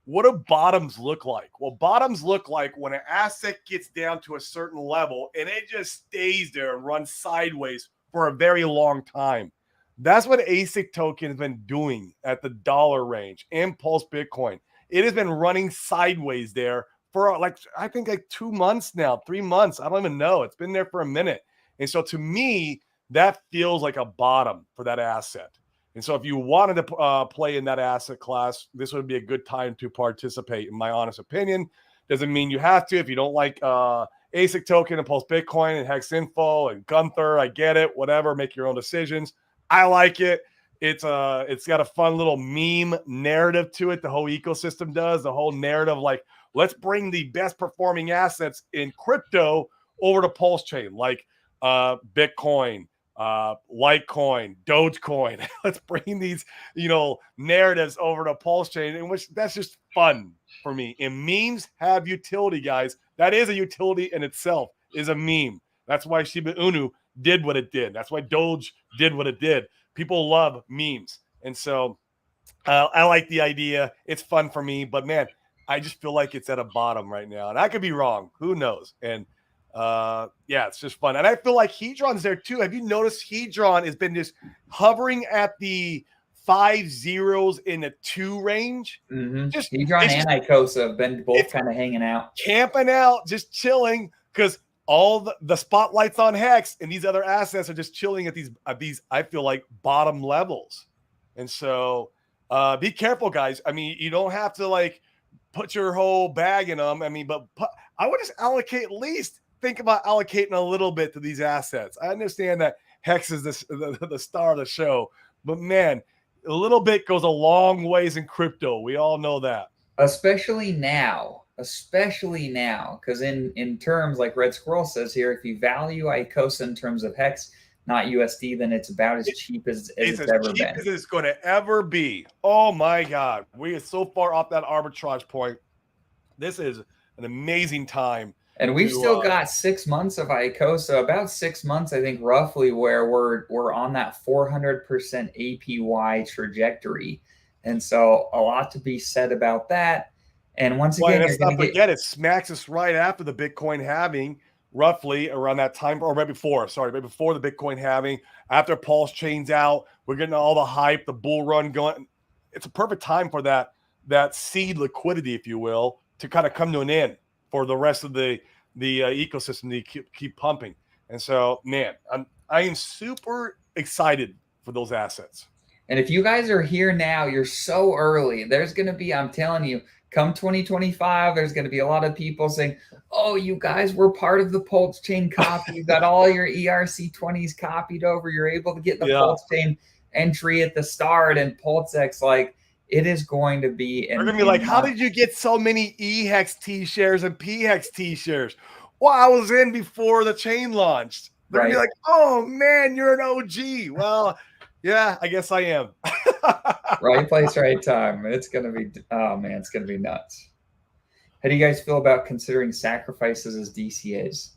what do bottoms look like? Well, bottoms look like when an asset gets down to a certain level and it just stays there and runs sideways for a very long time. That's what ASIC token has been doing at the dollar range and Pulse Bitcoin. It has been running sideways there for like, I think like 2 months now, 3 months. I don't even know. It's been there for a minute. And so to me, that feels like a bottom for that asset. And so if you wanted to play in that asset class, this would be a good time to participate, in my honest opinion. Doesn't mean you have to. If you don't like ASIC token and Pulse Bitcoin and Hex Info and Gunther, I get it. Whatever, make your own decisions. I like it. It's got a fun little meme narrative to it. The whole ecosystem does. The whole narrative, like, let's bring the best performing assets in crypto over to Pulsechain, like Bitcoin, Litecoin, Dogecoin. Let's bring these, narratives over to Pulsechain, in which that's just fun for me. And memes have utility, guys. That is a utility in itself, is a meme. That's why Shiba Inu did what it did. That's why Doge did what it did. People love memes. And so I like the idea. It's fun for me, but man, I just feel like it's at a bottom right now. And I could be wrong. Who knows? And yeah, it's just fun. And I feel like Hedron's there too. Have you noticed Hedron has been just hovering at the 5 zeros in the 2 range? Mm-hmm. Just Hedron and Icosa have been both kind of hanging out. Camping out, just chilling, because all the spotlights on Hex and these other assets are just chilling at these I feel like bottom levels. And so be careful, guys. I mean, you don't have to like put your whole bag in them. I mean, but I would just allocate, at least think about allocating a little bit to these assets. I understand that Hex is the star of the show, but man, a little bit goes a long ways in crypto. We all know that. Especially now, because in terms like Red Squirrel says here, if you value Icosa in terms of Hex, not USD, then it's about as cheap as it's ever cheap been. as it's going to ever be. Oh my God. We are so far off that arbitrage point. This is an amazing time. And we've still got 6 months of Icosa, about 6 months, I think, roughly, where we're on that 400% APY trajectory. And so a lot to be said about that. And once again, let's not forget, it smacks us right after the Bitcoin halving, roughly around that time, or right before the Bitcoin halving. After Pulsechain's out, we're getting all the hype, the bull run going. It's a perfect time for that seed liquidity, if you will, to kind of come to an end for the rest of the ecosystem to keep pumping. And so, man, I am super excited for those assets. And if you guys are here now, you're so early. There's going to be, I'm telling you, come 2025, there's going to be a lot of people saying, oh, you guys were part of the Pulsechain copy. You got all your ERC20s copied over. You're able to get the Pulsechain entry at the start, and Pulsex, like, it is going to be. They're going to be like, how did you get so many EHEX T-shares and PHEX T-shares? Well, I was in before the chain launched. They're going to be like, oh, man, you're an OG. Well, yeah, I guess I am. Right place, right time. It's going to be, oh, man, it's going to be nuts. How do you guys feel about considering sacrifices as DCAs?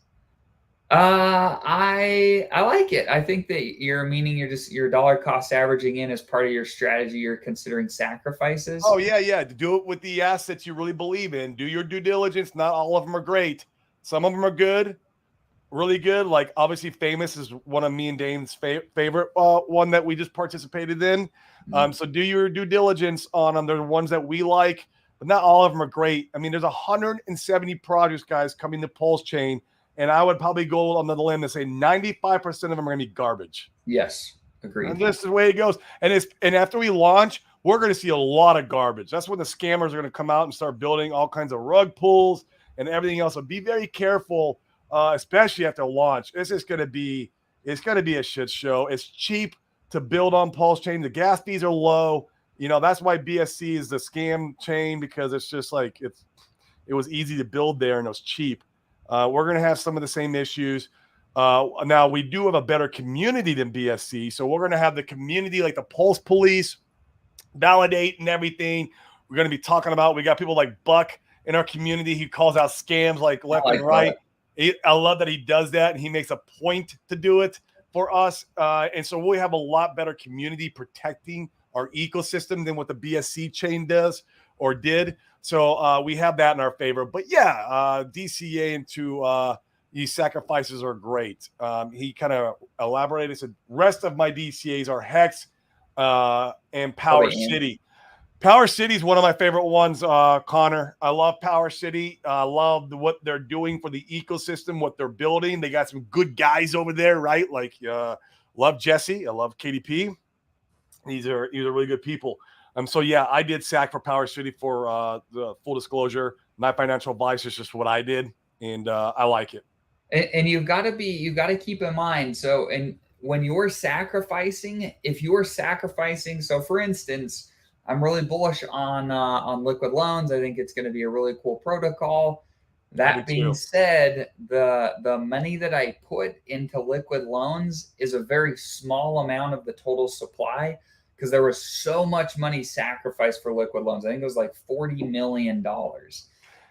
I like it. I think that your dollar cost averaging in as part of your strategy. You're considering sacrifices. Oh yeah. Do it with the assets you really believe in. Do your due diligence. Not all of them are great. Some of them are good, really good. Like obviously, Famous is one of me and Dane's favorite one that we just participated in. So do your due diligence on them. They're the ones that we like, but not all of them are great. I mean, there's 170 projects, guys, coming to Pulsechain. And I would probably go on the limb and say 95% of them are going to be garbage. Yes. Agreed. And this is the way it goes. And after we launch, we're going to see a lot of garbage. That's when the scammers are going to come out and start building all kinds of rug pulls and everything else. So be very careful, especially after launch. It's going to be a shit show. It's cheap to build on Pulsechain. The gas fees are low. That's why BSC is the scam chain, because it's just like it was easy to build there and it was cheap. We're going to have some of the same issues. Now, we do have a better community than BSC. So we're going to have the community like the Pulse Police validate and everything. We're going to be talking about, we got people like Buck in our community. He calls out scams like left and right. I love that he does that, and he makes a point to do it for us. And so we have a lot better community protecting our ecosystem than what the BSC chain does or did. So we have that in our favor. But yeah, DCA into these sacrifices are great. He kind of elaborated. Said rest of my DCAs are Hex and Power City. Power City is one of my favorite ones, Connor. I love Power City. I love what they're doing for the ecosystem, what they're building. They got some good guys over there, right? Like, love Jesse. I love KDP. These are really good people. So yeah, I did SAC for Power City for the full disclosure. My financial advice is just what I did, and I like it. And you've got to keep in mind. So, and when you're sacrificing, if you're sacrificing, so for instance, I'm really bullish on liquid loans. I think it's going to be a really cool protocol. That being said, the money that I put into liquid loans is a very small amount of the total supply, because there was so much money sacrificed for liquid loans. I think it was like $40 million.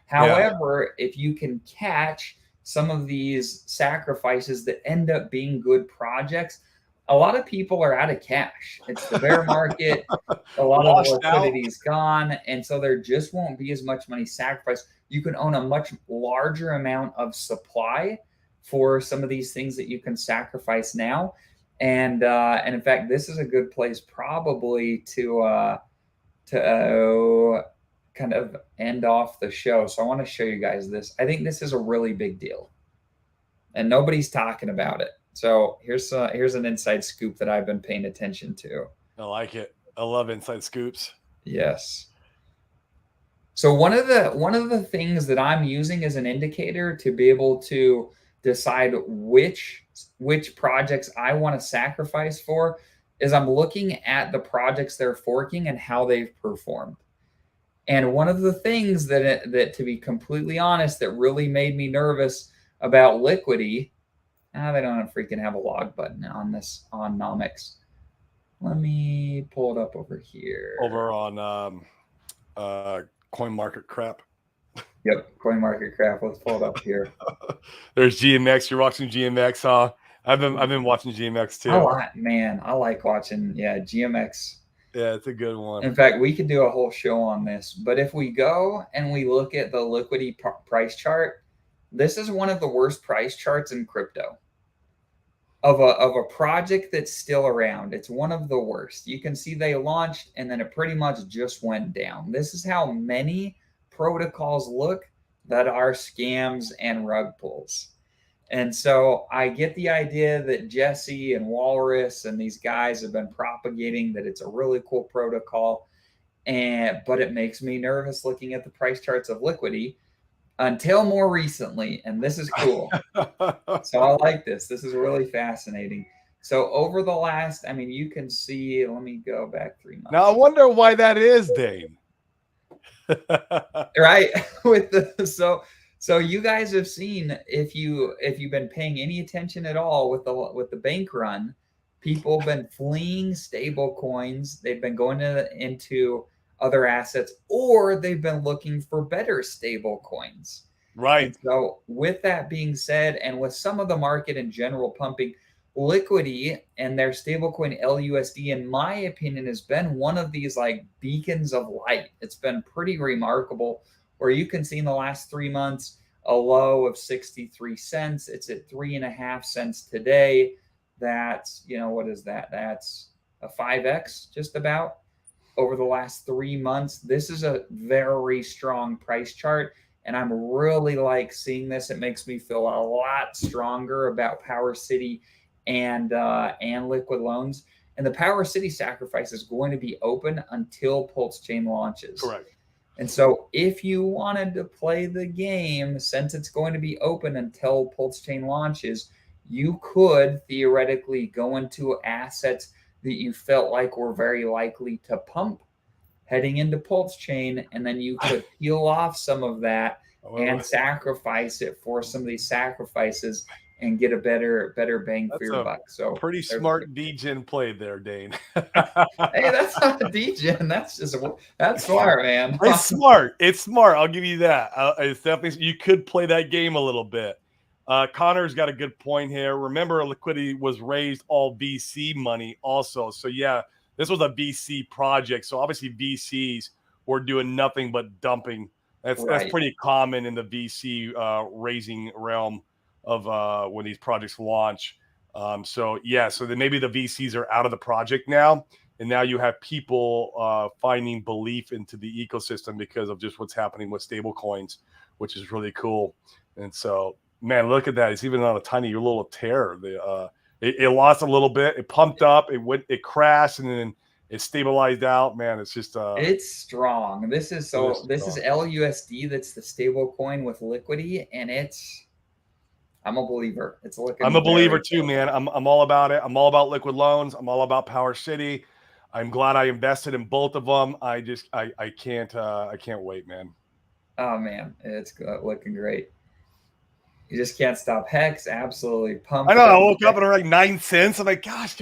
However, if you can catch some of these sacrifices that end up being good projects, a lot of people are out of cash. It's the bear market. A lot of the liquidity is gone. And so there just won't be as much money sacrificed. You can own a much larger amount of supply for some of these things that you can sacrifice now. And in fact, this is a good place probably to kind of end off the show. So I want to show you guys this. I think this is a really big deal, and nobody's talking about it. So here's an inside scoop that I've been paying attention to. I like it. I love inside scoops. Yes. So one of the things that I'm using as an indicator to be able to decide which projects I want to sacrifice for is I'm looking at the projects they're forking and how they've performed. And one of the things that to be completely honest, that really made me nervous about Liquidity, they don't freaking have a log button on this on Nomics. Let me pull it up over here. Over on CoinMarketCap. Yep, CoinMarketCap. Let's pull it up here. There's GMX. You're watching GMX, huh? I've been watching GMX too. I like watching GMX. Yeah, it's a good one. In fact, we could do a whole show on this. But if we go and we look at the Liquidity price chart, this is one of the worst price charts in crypto. Of a project that's still around. It's one of the worst. You can see they launched and then it pretty much just went down. This is how many protocols look that are scams and rug pulls. And so I get the idea that Jesse and Walrus and these guys have been propagating that it's a really cool protocol, but it makes me nervous looking at the price charts of Liquidity until more recently, and this is cool. So I like this. This is really fascinating. So over the last, you can see, let me go back 3 months. Now I wonder why that is, Dane. Right? So you guys have seen, if you've been paying any attention at all with the bank run, people have been fleeing stable coins. They've been going into other assets, or they've been looking for better stable coins. Right. And so with that being said, and with some of the market in general pumping, Liquidity and their stablecoin LUSD, in my opinion, has been one of these like beacons of light. It's been pretty remarkable, where you can see in the last 3 months a low of 63 cents. It's at 3.5 cents today. That's, what is that? That's a 5x just about over the last 3 months. This is a very strong price chart, and I'm really like seeing this. It makes me feel a lot stronger about Power City and liquid loans. And the Power City sacrifice is going to be open until Pulsechain launches. Correct. And so if you wanted to play the game, since it's going to be open until Pulsechain launches, you could theoretically go into assets that you felt like were very likely to pump heading into Pulsechain, and then you could peel off some of that and sacrifice it for some of these sacrifices and get a better bang for your buck. So pretty smart degen play there, Dane. Hey, that's not a degen. That's smart, man. It's smart. It's smart. I'll give you that. It's definitely, you could play that game a little bit. Connor's got a good point here. Remember, liquidity was raised all VC money also. So yeah, this was a VC project. So obviously VCs were doing nothing but dumping. That's pretty common in the VC raising realm of when these projects launch. So then maybe the VCs are out of the project now, and now you have people finding belief into the ecosystem because of just what's happening with stable coins, which is really cool. And so, man, look at that. It's even on a tiny little tear. It lost a little bit. It pumped up. It crashed, and then it stabilized out. Man, it's just it's strong. This is LUSD. That's the stable coin with liquidity, and I'm a believer. It's looking. I'm a believer too, man. I'm all about it. I'm all about liquid loans. I'm all about Power City. I'm glad I invested in both of them. I can't wait, man. Oh man, it's looking great. You just can't stop. Hex absolutely pumped. I know. I woke up and like 9 cents. I'm like, gosh,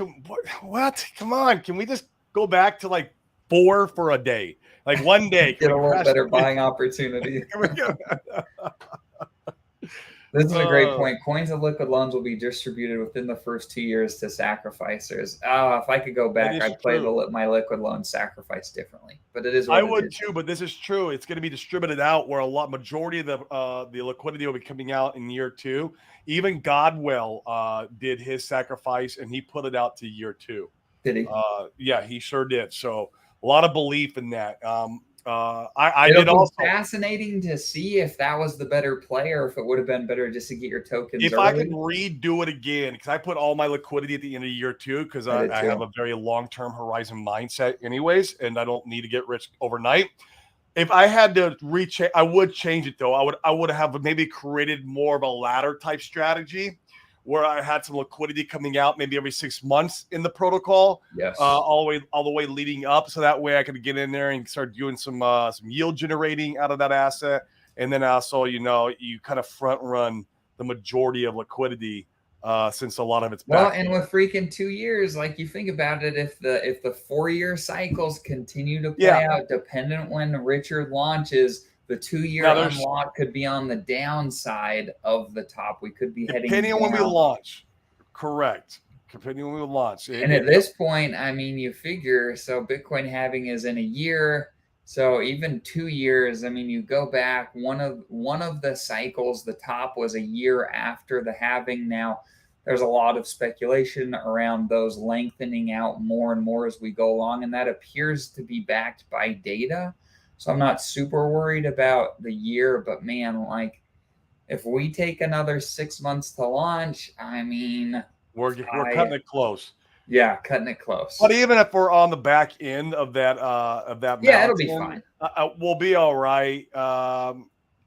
what? Come on, can we just go back to like 4 for a day? Like one day, get a little better buying opportunity. This is a great point. Coins of liquid loans will be distributed within the first 2 years to sacrificers. If I could go back, I'd play my liquid loan sacrifice differently. But it is what I would too, but this is true. It's going to be distributed out where majority of the liquidity will be coming out in year 2. Even Godwell did his sacrifice, and he put it out to year 2. Did he? Yeah, he sure did. So a lot of belief in that. It'll be fascinating to see if that was the better play or if it would have been better just to get your tokens if early. I could redo it again, because I put all my liquidity at the end of year 2 because I have a very long-term horizon mindset anyways, and I don't need to get rich overnight. If I had to I would change it though. I would have maybe created more of a ladder type strategy where I had some liquidity coming out maybe every 6 months in the protocol, all the way leading up, so that way I could get in there and start doing some yield generating out of that asset, and then also you kind of front run the majority of liquidity since a lot of it's back. And with freaking 2 years, like you think about it, if the 4-year cycles continue to play out, dependent when Richard launches. The 2-year unlock could be on the downside of the top. We could be heading depending on when we launch. Correct. Depending on when we launch. And at this point, I mean, you figure, so Bitcoin halving is in a year. So even 2 years, I mean, you go back, one of the cycles, the top was a year after the halving. Now, there's a lot of speculation around those lengthening out more and more as we go along, and that appears to be backed by data. So I'm not super worried about the year, but man, like if we take another 6 months to launch, I mean, we're cutting it close. Yeah, cutting it close. But even if we're on the back end of that mountain, it'll be fine. We'll be all right.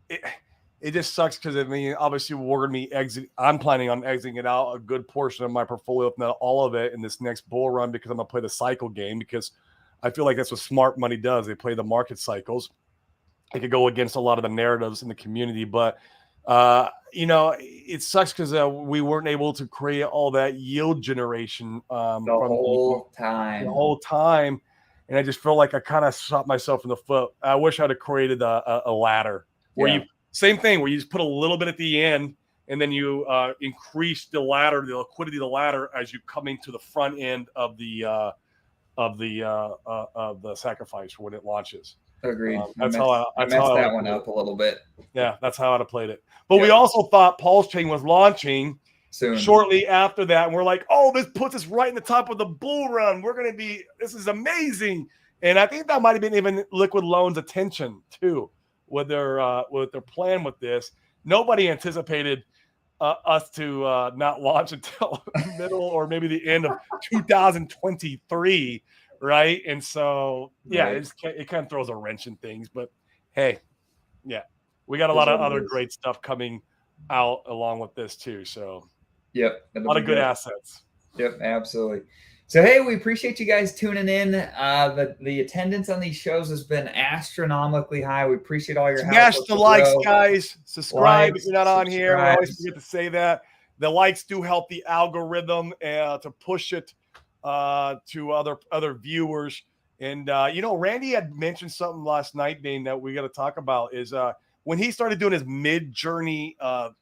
It just sucks because I mean, obviously we're going to be I'm planning on exiting it out a good portion of my portfolio, if not all of it, in this next bull run because I'm going to play the cycle game because I feel like that's what smart money does. They play the market cycles. It could go against a lot of the narratives in the community, but it sucks because we weren't able to create all that yield generation the whole time. And I just feel like I kind of shot myself in the foot. I wish I'd have created a ladder where same thing, where you just put a little bit at the end and then you increase the liquidity of the ladder as you come into the front end of the sacrifice when it launches. Agreed. I messed that one up a little bit. Yeah, that's how I'd have played it. But we also thought Pulsechain was launching shortly after that, and we're like, "Oh, this puts us right in the top of the bull run. This is amazing." And I think that might have been even Liquid Loan's attention too, with their plan with this. Nobody anticipated us to not launch until middle or maybe the end of 2023, right? And so, yeah, Right. it kind of throws a wrench in things. But hey, yeah, we got a Is lot of what it other is. great stuff coming out along with this too. So, Yep, a it'll lot be of good good. assets. Yep, absolutely. So hey, we appreciate you guys tuning in. The attendance on these shows has been astronomically high. We appreciate all your help Smash with the the likes, growth. guys. Subscribe if Likes, you're not on here. We always subscribes. forget to say that. The likes do help the algorithm to push it to other viewers. And Randy had mentioned something last night, Dane, that we got to talk about is when he started doing his mid-journey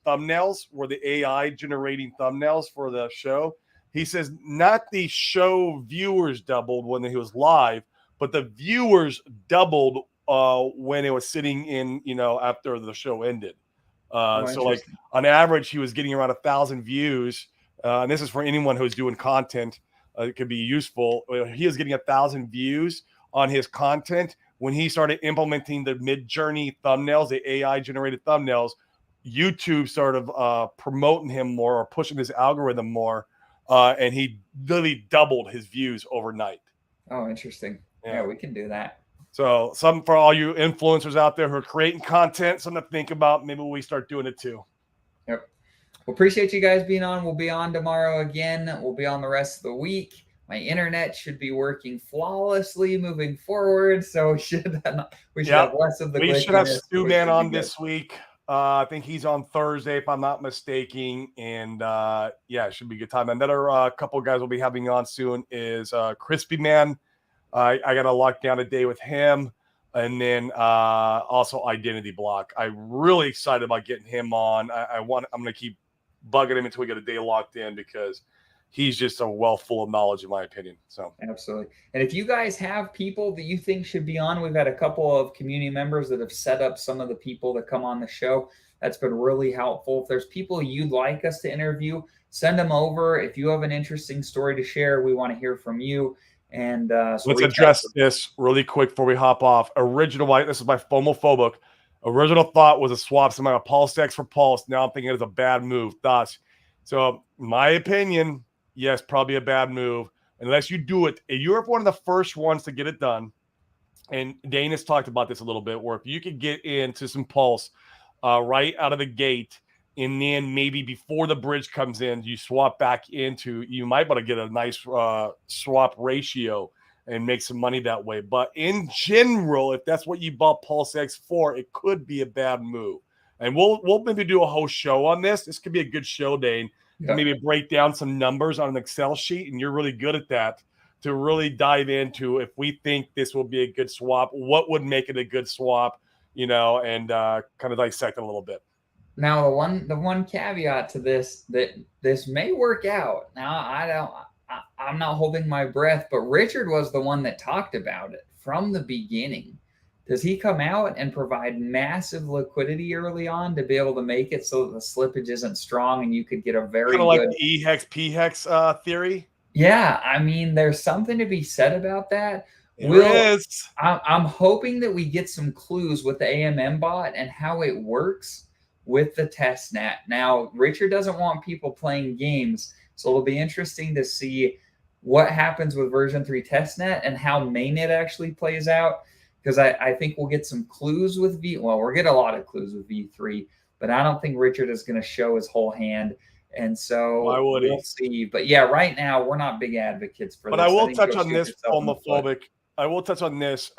thumbnails, where the AI generating thumbnails for the show. He says not the show viewers doubled when he was live, but the viewers doubled when it was sitting in, after the show ended. Oh, So like interesting. on average, he was getting around 1,000 views. And this is for anyone who's doing content. It could be useful. He was getting 1,000 views on his content when he started implementing the mid-journey thumbnails, the AI generated thumbnails. YouTube started promoting him more or pushing his algorithm more. And he literally doubled his views overnight. Oh, interesting. Yeah, Yeah. we can do that. So something for all you influencers out there who are creating content, something to think about. Maybe we start doing it too. Yep. Well, appreciate you guys being on. We'll be on tomorrow again. We'll be on the rest of the week. My internet should be working flawlessly moving forward, so we should have less of the We should have glitchiness. Stu We Man should be on good. this week. I think he's on Thursday, if I'm not mistaken. And it should be a good time. Another couple of guys we'll be having on soon is Crispy Man. I got a lockdown a day with him. And then also Identity Block. I'm really excited about getting him on. I'm going to keep bugging him until we get a day locked in because he's just a well full of knowledge, in my opinion. So Absolutely. And if you guys have people that you think should be on, we've had a couple of community members that have set up some of the people that come on the show. That's been really helpful. If there's people you'd like us to interview, send them over. If you have an interesting story to share, we want to hear from you. And so let's reach out. address this really quick before we hop off. This is my homophobic. Original thought was a swap some of Pulse X for Pulse. Now I'm thinking it's a bad move. Thoughts. So, my opinion, yes, probably a bad move unless you do it. You're one of the first ones to get it done. And Dane has talked about this a little bit, where if you could get into some Pulse right out of the gate, and then maybe before the bridge comes in, you swap back into, you might want to get a nice swap ratio and make some money that way. But in general, if that's what you bought Pulse X for, it could be a bad move. And we'll maybe do a whole show on this. This could be a good show, Dane, to maybe break down some numbers on an Excel sheet, and you're really good at that, to really dive into if we think this will be a good swap, what would make it a good swap, and kind of dissect it a little bit. Now, the one caveat to this, that this may work out. Now, I'm not holding my breath, but Richard was the one that talked about it from the beginning. Does he come out and provide massive liquidity early on to be able to make it so that the slippage isn't strong and you could get a very kind of like good the E-hex, P-hex theory? Yeah, I mean, there's something to be said about that. There is. I'm hoping that we get some clues with the AMM bot and how it works with the testnet. Now, Richard doesn't want people playing games, so it'll be interesting to see what happens with version 3 testnet and how mainnet actually plays out. Because I think we'll get some clues with we'll get a lot of clues with V3, but I don't think Richard is going to show his whole hand. And so we'll see. But yeah, right now we're not big advocates for this. But I will think touch you'll on shoot this yourself in the foot. homophobic. I will touch on this.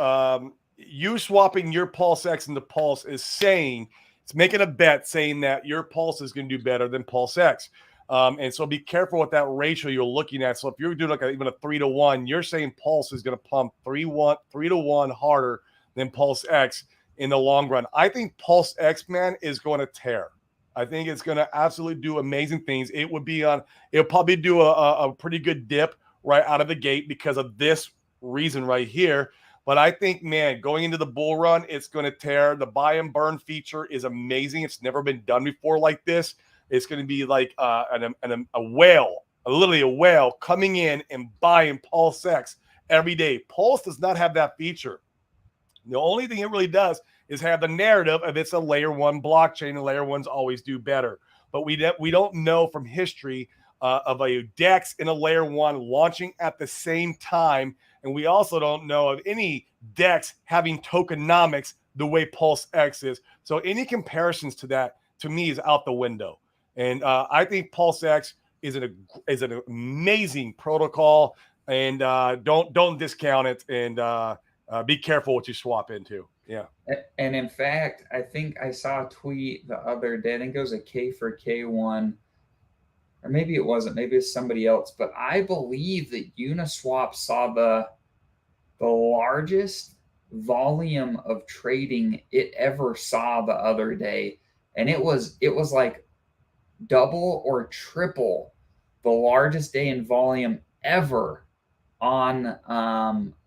You swapping your Pulse X into Pulse is saying, it's making a bet saying that your Pulse is going to do better than Pulse X. And so be careful with that ratio you're looking at. So if you're doing even a 3-to-1, you're saying Pulse is going to pump 3-to-1 harder than Pulse X in the long run. I think Pulse X, man, is going to tear. I think it's going to absolutely do amazing things. It'll probably do a pretty good dip right out of the gate because of this reason right here. But I think, man, going into the bull run, it's going to tear. The buy and burn feature is amazing. It's never been done before like this. It's going to be like a whale, literally a whale coming in and buying Pulse X every day. Pulse does not have that feature. The only thing it really does is have the narrative of it's a layer 1 blockchain, and layer 1s always do better. but we don't know from history of a DEX and a layer 1 launching at the same time. And we also don't know of any DEX having tokenomics the way Pulse X is. So any comparisons to that, to me, is out the window. And I think Pulse X is an amazing protocol, and don't discount it, and be careful what you swap into. Yeah. And in fact, I think I saw a tweet the other day. I think it was a K for K one, or maybe it wasn't. Maybe it's somebody else. But I believe that Uniswap saw the largest volume of trading it ever saw the other day, and it was like double or triple the largest day in volume ever on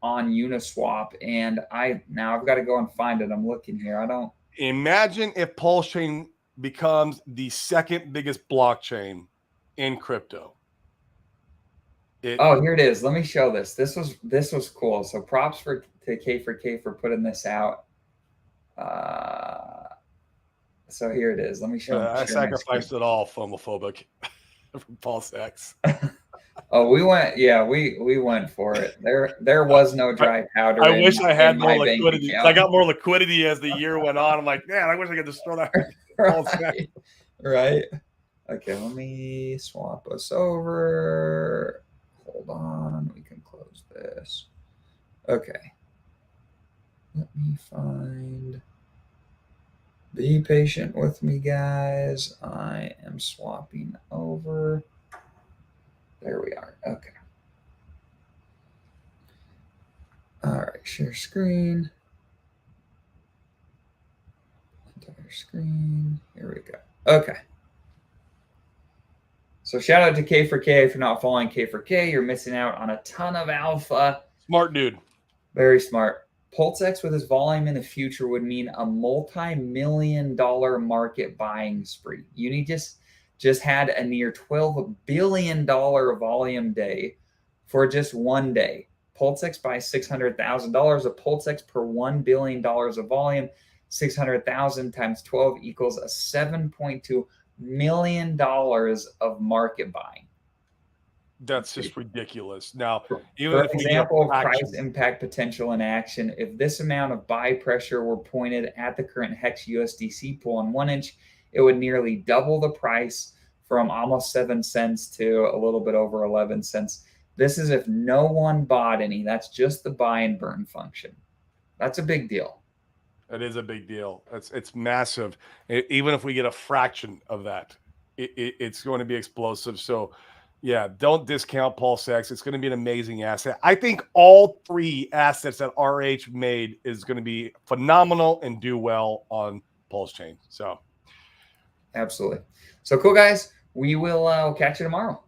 Uniswap. And I've got to go and find it. I'm looking here. I don't imagine if Pulsechain becomes the second biggest blockchain in crypto. Oh, here it is. Let me show this. This was cool. So props to K4K for putting this out. So here it is. Let me show. I sacrificed it all, homophobic, from Pulse X. Oh, we went. Yeah, we went for it. There was no dry powder. I wish I had more liquidity. I got more liquidity as the year went on. I'm like, man, I wish I could just throw that. Right. Okay, let me swap us over. Hold on, we can close this. Okay. Let me find. Be patient with me, guys. I am swapping over. There we are. Okay. All right, share screen. Entire screen. Here we go. Okay. So shout out to K4K. If you're not following K4K, you're missing out on a ton of alpha. Smart dude. Very smart. Pulsex with his volume in the future would mean a multi-million-dollar market buying spree. Uni just had a near $12 billion volume day for just one day. Pulsex buys $600,000 of Pulsex per $1 billion of volume. 600,000 times 12 equals a $7.2 million of market buying. That's just ridiculous. Now, even for example, price impact potential in action, if this amount of buy pressure were pointed at the current Hex USDC pool on 1 inch, it would nearly double the price from almost 7 cents to a little bit over 11 cents. This is if no one bought any. That's just the buy and burn function. That's a big deal. It is a big deal. It's massive. Even if we get a fraction of that, it's going to be explosive. So, yeah, don't discount Pulsex. It's going to be an amazing asset. I think all 3 assets that RH made is going to be phenomenal and do well on Pulsechain. So, absolutely. So cool, guys. We will catch you tomorrow.